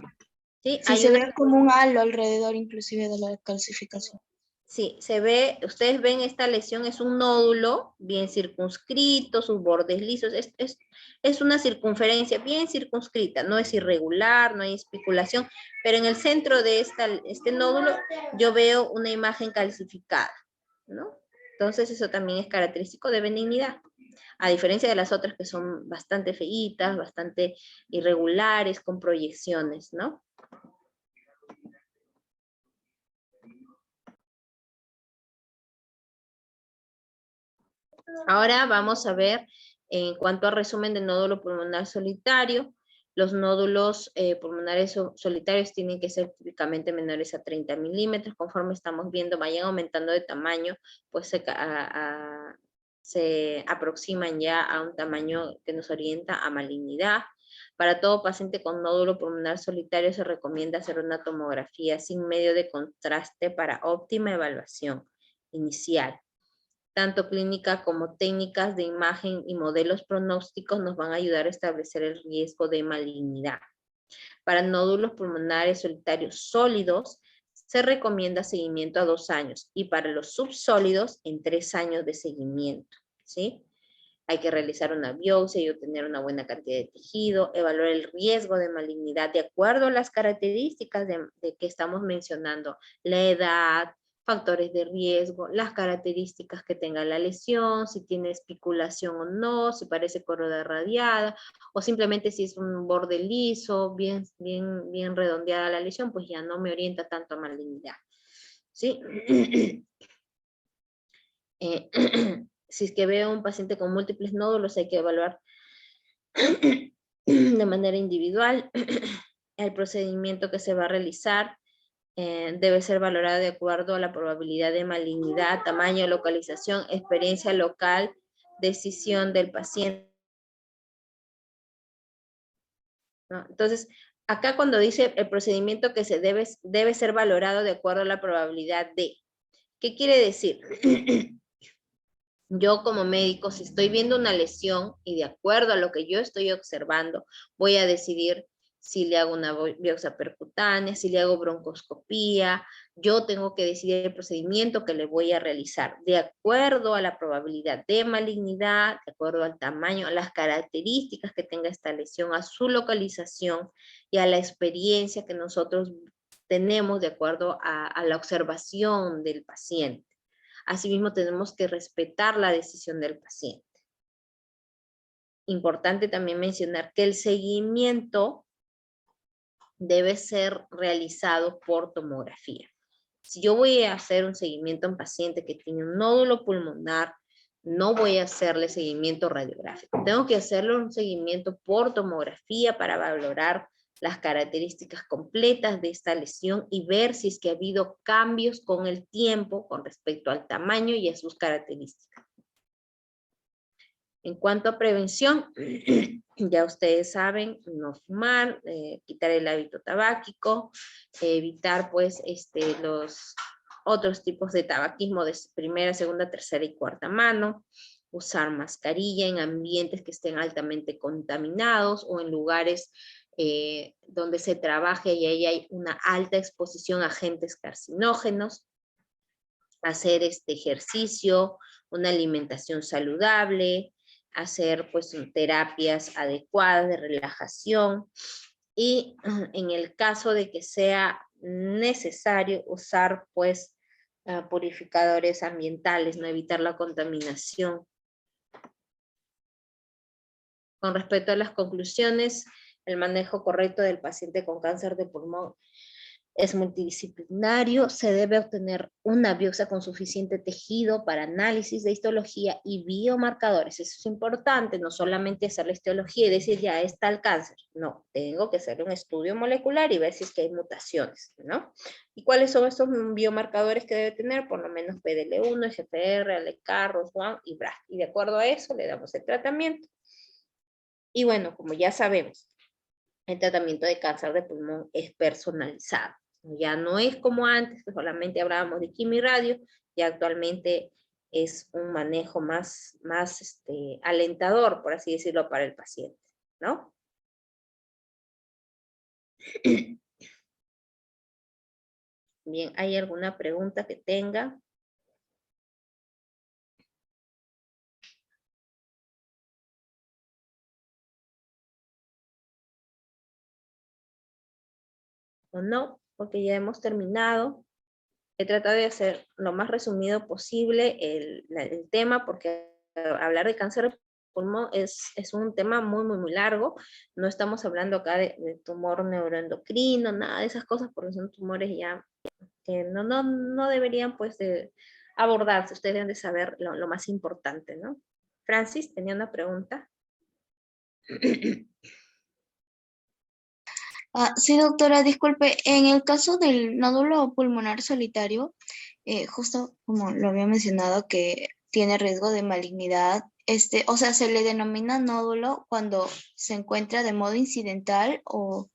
Sí, Sí, se ve como un halo alrededor inclusive de la calcificación. Sí, se ve, ustedes ven esta lesión, es un nódulo bien circunscrito, sus bordes lisos, es una circunferencia bien circunscrita, no es irregular, no hay especulación, pero en el centro de este nódulo yo veo una imagen calcificada, ¿no? Entonces eso también es característico de benignidad, a diferencia de las otras que son bastante feitas, bastante irregulares, con proyecciones, ¿no? Ahora vamos a ver en cuanto a resumen del nódulo pulmonar solitario. Los nódulos pulmonares solitarios tienen que ser típicamente menores a 30 milímetros. Conforme estamos viendo, vayan aumentando de tamaño, pues se aproximan ya a un tamaño que nos orienta a malignidad. Para todo paciente con nódulo pulmonar solitario se recomienda hacer una tomografía sin medio de contraste para óptima evaluación inicial. Tanto clínica como técnicas de imagen y modelos pronósticos nos van a ayudar a establecer el riesgo de malignidad. Para nódulos pulmonares solitarios sólidos, se recomienda seguimiento a 2 años y para los subsólidos en 3 años de seguimiento, ¿sí? Hay que realizar una biopsia y obtener una buena cantidad de tejido, evaluar el riesgo de malignidad de acuerdo a las características de que estamos mencionando, la edad, factores de riesgo, las características que tenga la lesión, si tiene espiculación o no, si parece corola radiada, o simplemente si es un borde liso, bien redondeada la lesión, pues ya no me orienta tanto a malignidad, ¿sí? Si es que veo un paciente con múltiples nódulos, hay que evaluar de manera individual. El procedimiento que se va a realizar debe ser valorado de acuerdo a la probabilidad de malignidad, tamaño, localización, experiencia local, decisión del paciente, ¿no? Entonces, acá cuando dice el procedimiento que se debe ser valorado de acuerdo a la probabilidad de, ¿qué quiere decir? Yo como médico, si estoy viendo una lesión y de acuerdo a lo que yo estoy observando, voy a decidir si le hago una biopsia percutánea, si le hago broncoscopía. Yo tengo que decidir el procedimiento que le voy a realizar de acuerdo a la probabilidad de malignidad, de acuerdo al tamaño, a las características que tenga esta lesión, a su localización y a la experiencia que nosotros tenemos de acuerdo a la observación del paciente. Asimismo, tenemos que respetar la decisión del paciente. Importante también mencionar que el seguimiento debe ser realizado por tomografía. Si yo voy a hacer un seguimiento a un paciente que tiene un nódulo pulmonar, no voy a hacerle seguimiento radiográfico. Tengo que hacerle un seguimiento por tomografía para valorar las características completas de esta lesión y ver si es que ha habido cambios con el tiempo con respecto al tamaño y a sus características. En cuanto a prevención, ya ustedes saben, no fumar, quitar el hábito tabáquico, evitar pues los otros tipos de tabaquismo de primera, segunda, tercera y cuarta mano, usar mascarilla en ambientes que estén altamente contaminados o en lugares donde se trabaje y ahí hay una alta exposición a agentes carcinógenos, hacer ejercicio, una alimentación saludable, hacer pues terapias adecuadas de relajación y en el caso de que sea necesario usar pues purificadores ambientales, no evitar la contaminación. Con respecto a las conclusiones, el manejo correcto del paciente con cáncer de pulmón es multidisciplinario, se debe obtener una biopsia con suficiente tejido para análisis de histología y biomarcadores. Eso es importante, no solamente hacer la histología y decir ya está el cáncer. No, tengo que hacer un estudio molecular y ver si es que hay mutaciones, ¿no? ¿Y cuáles son estos biomarcadores que debe tener? Por lo menos PDL1, GFR, ALK, ROS1 y BRAF. Y de acuerdo a eso le damos el tratamiento. Y bueno, como ya sabemos, el tratamiento de cáncer de pulmón es personalizado. Ya no es como antes, que solamente hablábamos de quimio y radio, y actualmente es un manejo más alentador, por así decirlo, para el paciente, ¿no? Bien, ¿hay alguna pregunta que tenga? ¿O no? Porque ya hemos terminado. He tratado de hacer lo más resumido posible el tema, porque hablar de cáncer de pulmón es un tema muy largo. No estamos hablando acá de tumor neuroendocrino, nada de esas cosas, porque son tumores ya que no deberían pues de abordarse. Ustedes deben de saber lo más importante, ¿no? Francis, tenía una pregunta. Sí, doctora, disculpe, en el caso del nódulo pulmonar solitario, justo como lo había mencionado, que tiene riesgo de malignidad, o sea, se le denomina nódulo cuando se encuentra de modo incidental o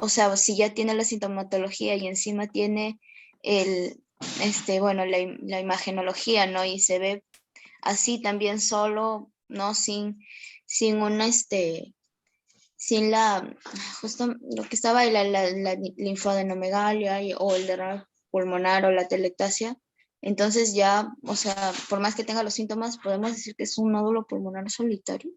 sea, si ya tiene la sintomatología y encima tiene bueno, la imagenología, ¿no? Y se ve así también solo, ¿no? Sin una, sin la, justo lo que estaba, la linfadenomegalia o el derrame pulmonar o la telectasia. Entonces ya, o sea, por más que tenga los síntomas, podemos decir que es un nódulo pulmonar solitario.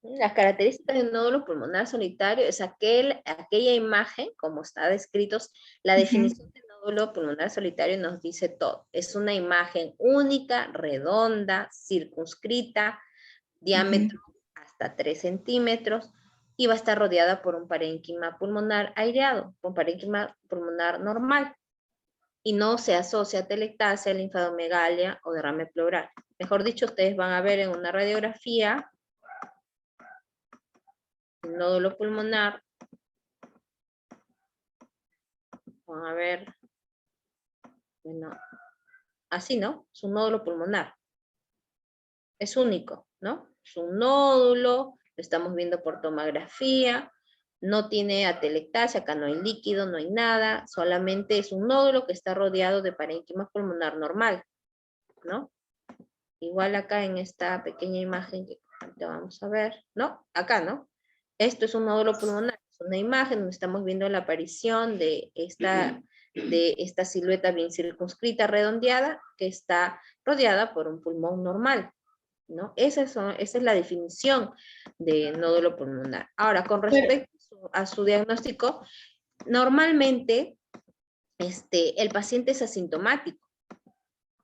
Las características de un nódulo pulmonar solitario es aquella imagen, como está descrito, la definición de nódulo pulmonar solitario nos dice todo. Es una imagen única, redonda, circunscrita, diámetro hasta 3 centímetros, y va a estar rodeada por un parénquima pulmonar aireado, un parénquima pulmonar normal, y no se asocia a telectasia, linfadomegalia o derrame pleural. Mejor dicho, ustedes van a ver en una radiografía el nódulo pulmonar, van a ver, bueno, así, ¿no? Es un nódulo pulmonar. Es único, ¿no? Es un nódulo, lo estamos viendo por tomografía, no tiene atelectasia, acá no hay líquido, no hay nada, solamente es un nódulo que está rodeado de parénquima pulmonar normal, ¿no? Igual acá en esta pequeña imagen que te vamos a ver, ¿no? Acá, ¿no? Esto es un nódulo pulmonar, es una imagen donde estamos viendo la aparición de esta silueta bien circunscrita, redondeada, que está rodeada por un pulmón normal, ¿no? Esa es la definición de nódulo pulmonar. Ahora, con respecto a su diagnóstico, normalmente el paciente es asintomático.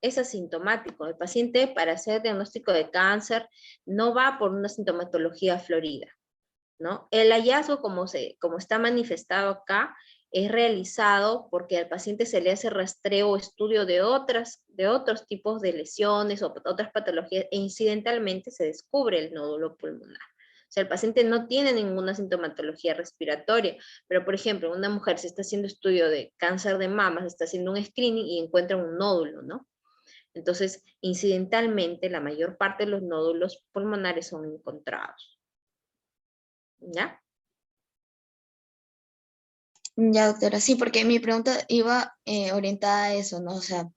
Es asintomático. El paciente, para hacer diagnóstico de cáncer, no va por una sintomatología florida, ¿no? El hallazgo, como está manifestado acá, es realizado porque al paciente se le hace rastreo o estudio de otros tipos de lesiones o otras patologías, e incidentalmente se descubre el nódulo pulmonar. O sea, el paciente no tiene ninguna sintomatología respiratoria, pero por ejemplo, una mujer se está haciendo estudio de cáncer de mama, se está haciendo un screening y encuentra un nódulo, ¿no? Entonces, incidentalmente, la mayor parte de los nódulos pulmonares son encontrados. ¿Ya? Ya, doctora, sí, porque mi pregunta iba orientada a eso, ¿no? O sea,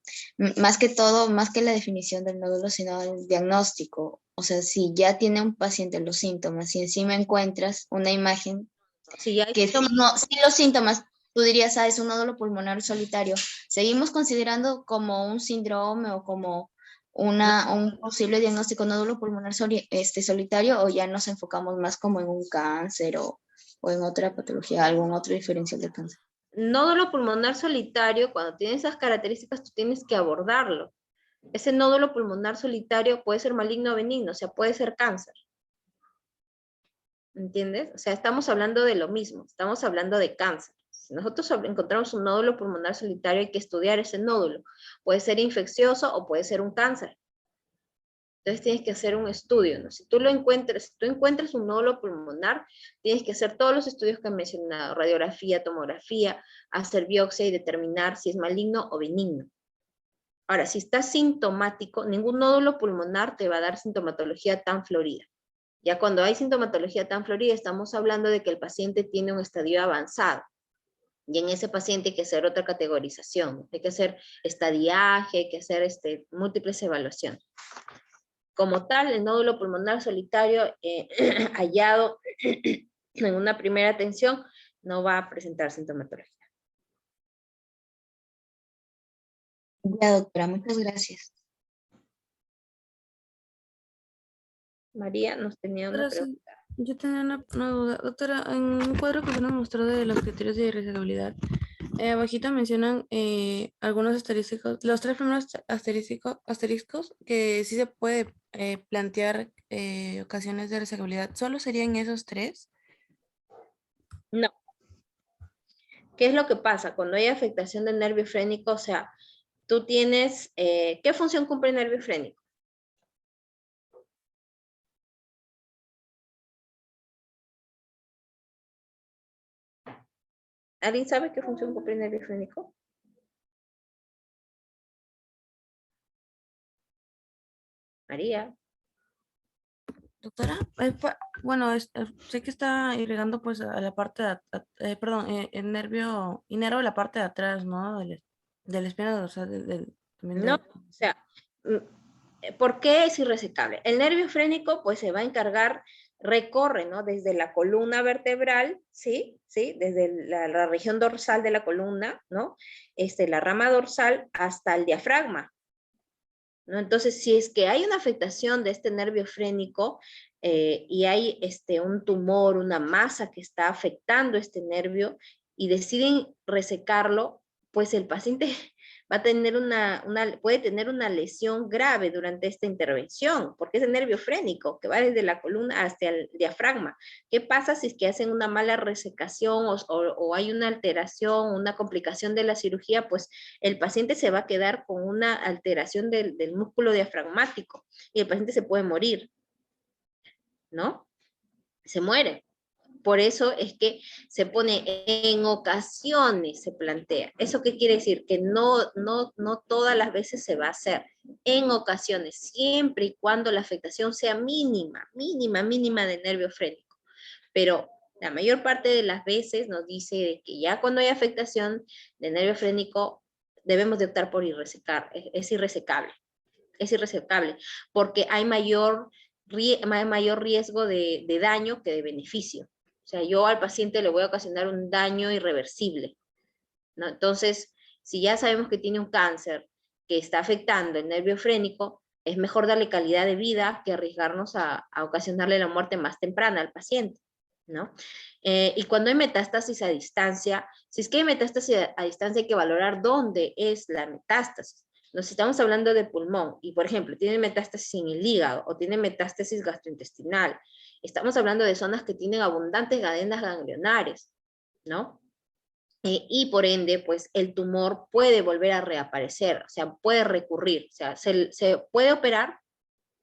más que todo, más que la definición del nódulo, sino el diagnóstico. O sea, si ya tiene un paciente los síntomas y encima encuentras una imagen Si ya hay que sí, no, sí los síntomas, tú dirías, es un nódulo pulmonar solitario, ¿seguimos considerando como un síndrome o como un posible diagnóstico nódulo pulmonar solitario, o ya nos enfocamos más como en un cáncer o en otra patología, algún otro diferencial de cáncer? nódulo pulmonar solitario, cuando tiene esas características, tú tienes que abordarlo. Ese nódulo pulmonar solitario puede ser maligno o benigno, o sea, puede ser cáncer. ¿Entiendes? O sea, estamos hablando de lo mismo, estamos hablando de cáncer. Si nosotros encontramos un nódulo pulmonar solitario, hay que estudiar ese nódulo. Puede ser infeccioso o puede ser un cáncer. Entonces tienes que hacer un estudio, ¿no? Si tú encuentras un nódulo pulmonar, tienes que hacer todos los estudios que he mencionado, radiografía, tomografía, hacer biopsia y determinar si es maligno o benigno. Ahora, si está sintomático, ningún nódulo pulmonar te va a dar sintomatología tan florida. Ya cuando hay sintomatología tan florida, estamos hablando de que el paciente tiene un estadio avanzado. Y en ese paciente hay que hacer otra categorización. Hay que hacer estadiaje, hay que hacer múltiples evaluaciones. Como tal, el nódulo pulmonar solitario hallado en una primera atención no va a presentar sintomatología. Ya, doctora, muchas gracias. María nos tenía una Doctora, sí, pregunta. yo tenía una duda. Doctora, en un cuadro que nos mostró de los criterios de irregularabilidad, abajito mencionan algunos asterísticos, los tres primeros asteriscos, que sí se puede plantear ocasiones de irregularabilidad. ¿Solo serían esos tres? No. ¿Qué es lo que pasa? Cuando hay afectación del nervio frénico, o sea, tú tienes, ¿qué función cumple el nervio frénico? ¿Alguien sabe qué función cumple el nervio frénico? María. Doctora, bueno, sé que está irrigando pues a la parte de, perdón, el nervio, inerva la parte de atrás, ¿no? Del espina dorsal, también No, o sea, ¿por qué es irresecable? El nervio frénico pues se va a encargar, recorre, ¿no? Desde la columna vertebral, ¿sí? ¿Sí? Desde la región dorsal de la columna, ¿no? La rama dorsal hasta el diafragma, ¿no? Entonces, si es que hay una afectación de este nervio frénico y hay un tumor, una masa que está afectando este nervio y deciden resecarlo, pues el paciente va a tener puede tener una lesión grave durante esta intervención, porque es el nervio frénico que va desde la columna hasta el diafragma. ¿Qué pasa si es que hacen una mala resecación o hay una alteración, una complicación de la cirugía? Pues el paciente se va a quedar con una alteración del músculo diafragmático y el paciente se puede morir, ¿no? Se muere. Por eso es que se pone en ocasiones, se plantea. ¿Eso qué quiere decir? Que no todas las veces se va a hacer. En ocasiones, siempre y cuando la afectación sea mínima, mínima, mínima del nervio frénico. Pero la mayor parte de las veces nos dice de que ya cuando hay afectación del nervio frénico, debemos de optar por irresecar. Es irresecable. Es irresecable porque hay mayor riesgo de daño que de beneficio. O sea, yo al paciente le voy a ocasionar un daño irreversible, ¿no? Entonces, si ya sabemos que tiene un cáncer que está afectando el nervio frénico, es mejor darle calidad de vida que arriesgarnos a ocasionarle la muerte más temprana al paciente, ¿no? Y cuando hay metástasis a distancia, si es que hay metástasis a distancia, hay que valorar dónde es la metástasis. Nos estamos hablando de pulmón y, por ejemplo, tiene metástasis en el hígado o tiene metástasis gastrointestinal. Estamos hablando de zonas que tienen abundantes cadenas ganglionares, ¿no? Y por ende, pues el tumor puede volver a reaparecer, o sea, puede recurrir, o sea, se puede operar,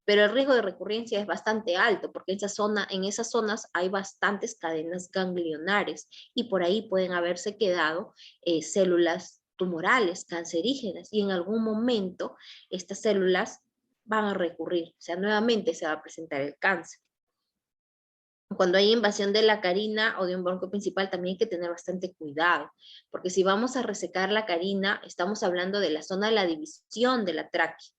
pero el riesgo de recurrencia es bastante alto, porque en esas zonas hay bastantes cadenas ganglionares y por ahí pueden haberse quedado células tumorales, cancerígenas, y en algún momento estas células van a recurrir, o sea, nuevamente se va a presentar el cáncer. Cuando hay invasión de la carina o de un bronco principal, también hay que tener bastante cuidado, porque si vamos a resecar la carina, estamos hablando de la zona de la división de la tráquea.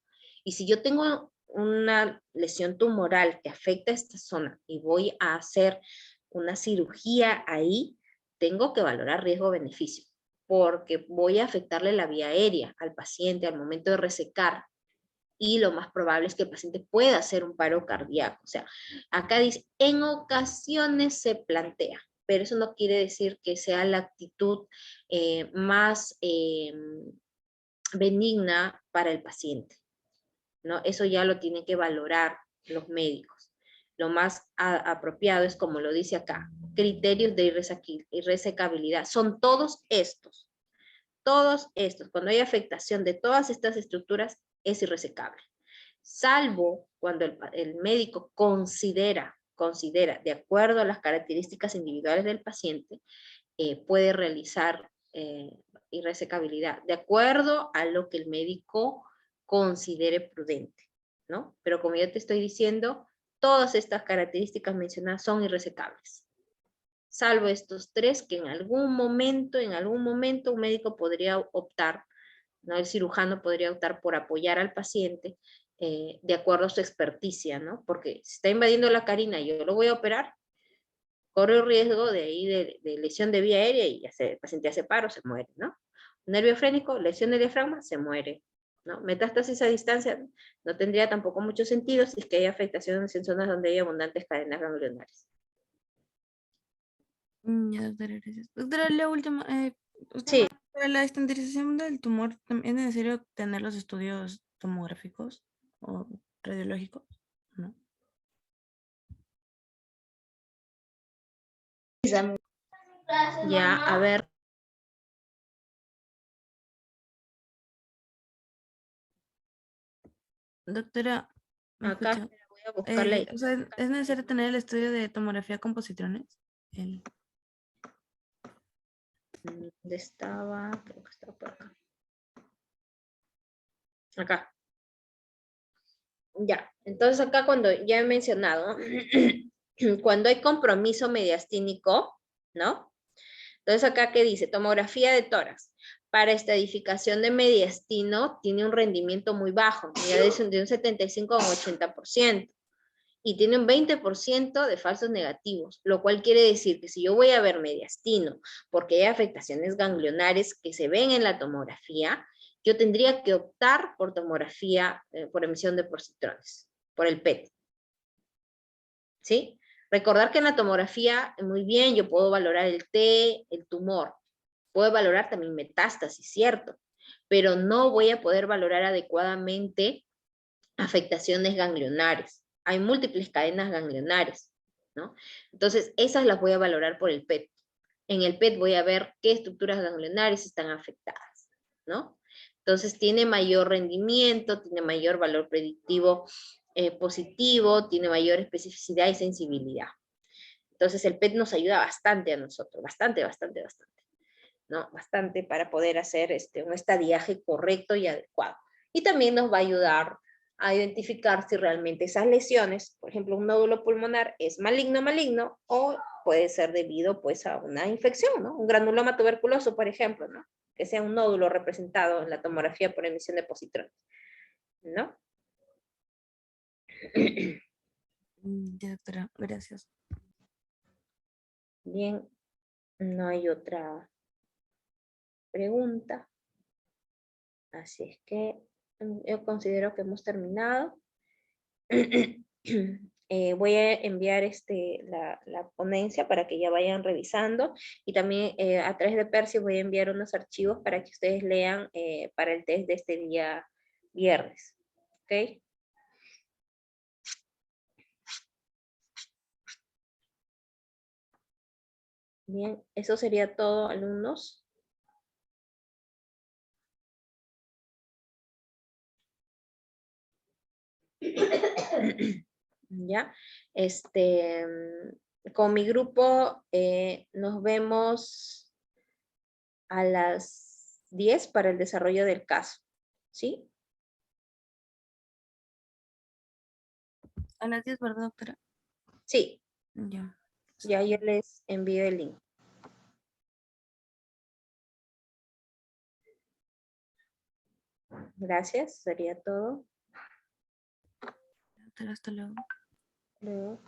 Y si yo tengo una lesión tumoral que afecta a esta zona y voy a hacer una cirugía ahí, tengo que valorar riesgo-beneficio, porque voy a afectarle la vía aérea al paciente al momento de resecar y lo más probable es que el paciente pueda hacer un paro cardíaco. O sea, acá dice, en ocasiones se plantea, pero eso no quiere decir que sea la actitud más benigna para el paciente, ¿no? Eso ya lo tienen que valorar los médicos. Lo más apropiado es, como lo dice acá, criterios de irresecabilidad. Son todos estos. Todos estos. Cuando hay afectación de todas estas estructuras, es irresecable. Salvo cuando el médico considera, de acuerdo a las características individuales del paciente, puede realizar irresecabilidad, de acuerdo a lo que el médico considere prudente, ¿no? Pero como ya te estoy diciendo, todas estas características mencionadas son irresecables. Salvo estos tres que en algún momento un médico podría optar, ¿no? El cirujano podría optar por apoyar al paciente de acuerdo a su experticia, ¿no? Porque si está invadiendo la carina y yo lo voy a operar, corre el riesgo de lesión de vía aérea y el paciente hace paro, se muere, ¿no? Nervio frénico, lesión del diafragma, se muere, ¿no? Metástasis a distancia no tendría tampoco mucho sentido si es que hay afectaciones en zonas donde hay abundantes cadenas ganglionares. Ya, doctora, gracias. Doctora, la última, Sí. para la estandarización del tumor, ¿es necesario tener los estudios tomográficos o radiológicos? ¿No? Ya, a ver. Doctora, ¿me Acá escucha? voy a buscarle. O sea, ¿es necesario tener el estudio de tomografía con positrones? ¿Dónde estaba? Creo que estaba por acá. Acá. Ya, entonces acá cuando ya he mencionado, cuando hay compromiso mediastínico, ¿no? Entonces acá ¿qué dice? Tomografía de tórax. Para estadificación de mediastino tiene un rendimiento muy bajo, ya de un 75 a un 80%. Y tiene un 20% de falsos negativos, lo cual quiere decir que si yo voy a ver mediastino porque hay afectaciones ganglionares que se ven en la tomografía, yo tendría que optar por tomografía, por emisión de positrones, por el PET. ¿Sí? Recordar que en la tomografía, muy bien, yo puedo valorar el T, el tumor, puedo valorar también metástasis, ¿cierto? Pero no voy a poder valorar adecuadamente afectaciones ganglionares. Hay múltiples cadenas ganglionares, ¿no? Entonces, esas las voy a valorar por el PET. En el PET voy a ver qué estructuras ganglionares están afectadas, ¿no? Entonces, tiene mayor rendimiento, tiene mayor valor predictivo positivo, tiene mayor especificidad y sensibilidad. Entonces, el PET nos ayuda bastante a nosotros, bastante, ¿no? Bastante para poder hacer un estadiaje correcto y adecuado. Y también nos va a ayudar a identificar si realmente esas lesiones, por ejemplo, un nódulo pulmonar es maligno, o puede ser debido pues a una infección, ¿no? Un granuloma tuberculoso, por ejemplo, ¿no? Que sea un nódulo representado en la tomografía por emisión de positrones, ¿no? Ya, doctora, gracias. Bien, no hay otra pregunta. Así es que yo considero que hemos terminado. Voy a enviar la ponencia para que ya vayan revisando, y también a través de Percy voy a enviar unos archivos para que ustedes lean para el test de este día viernes. ¿Ok? Bien, eso sería todo, alumnos. Ya, con mi grupo nos vemos a las 10 para el desarrollo del caso, ¿sí? A las 10, ¿verdad, doctora? Sí, Ya. ya yo les envío el link. Gracias, sería todo. Doctora, hasta luego. Luego.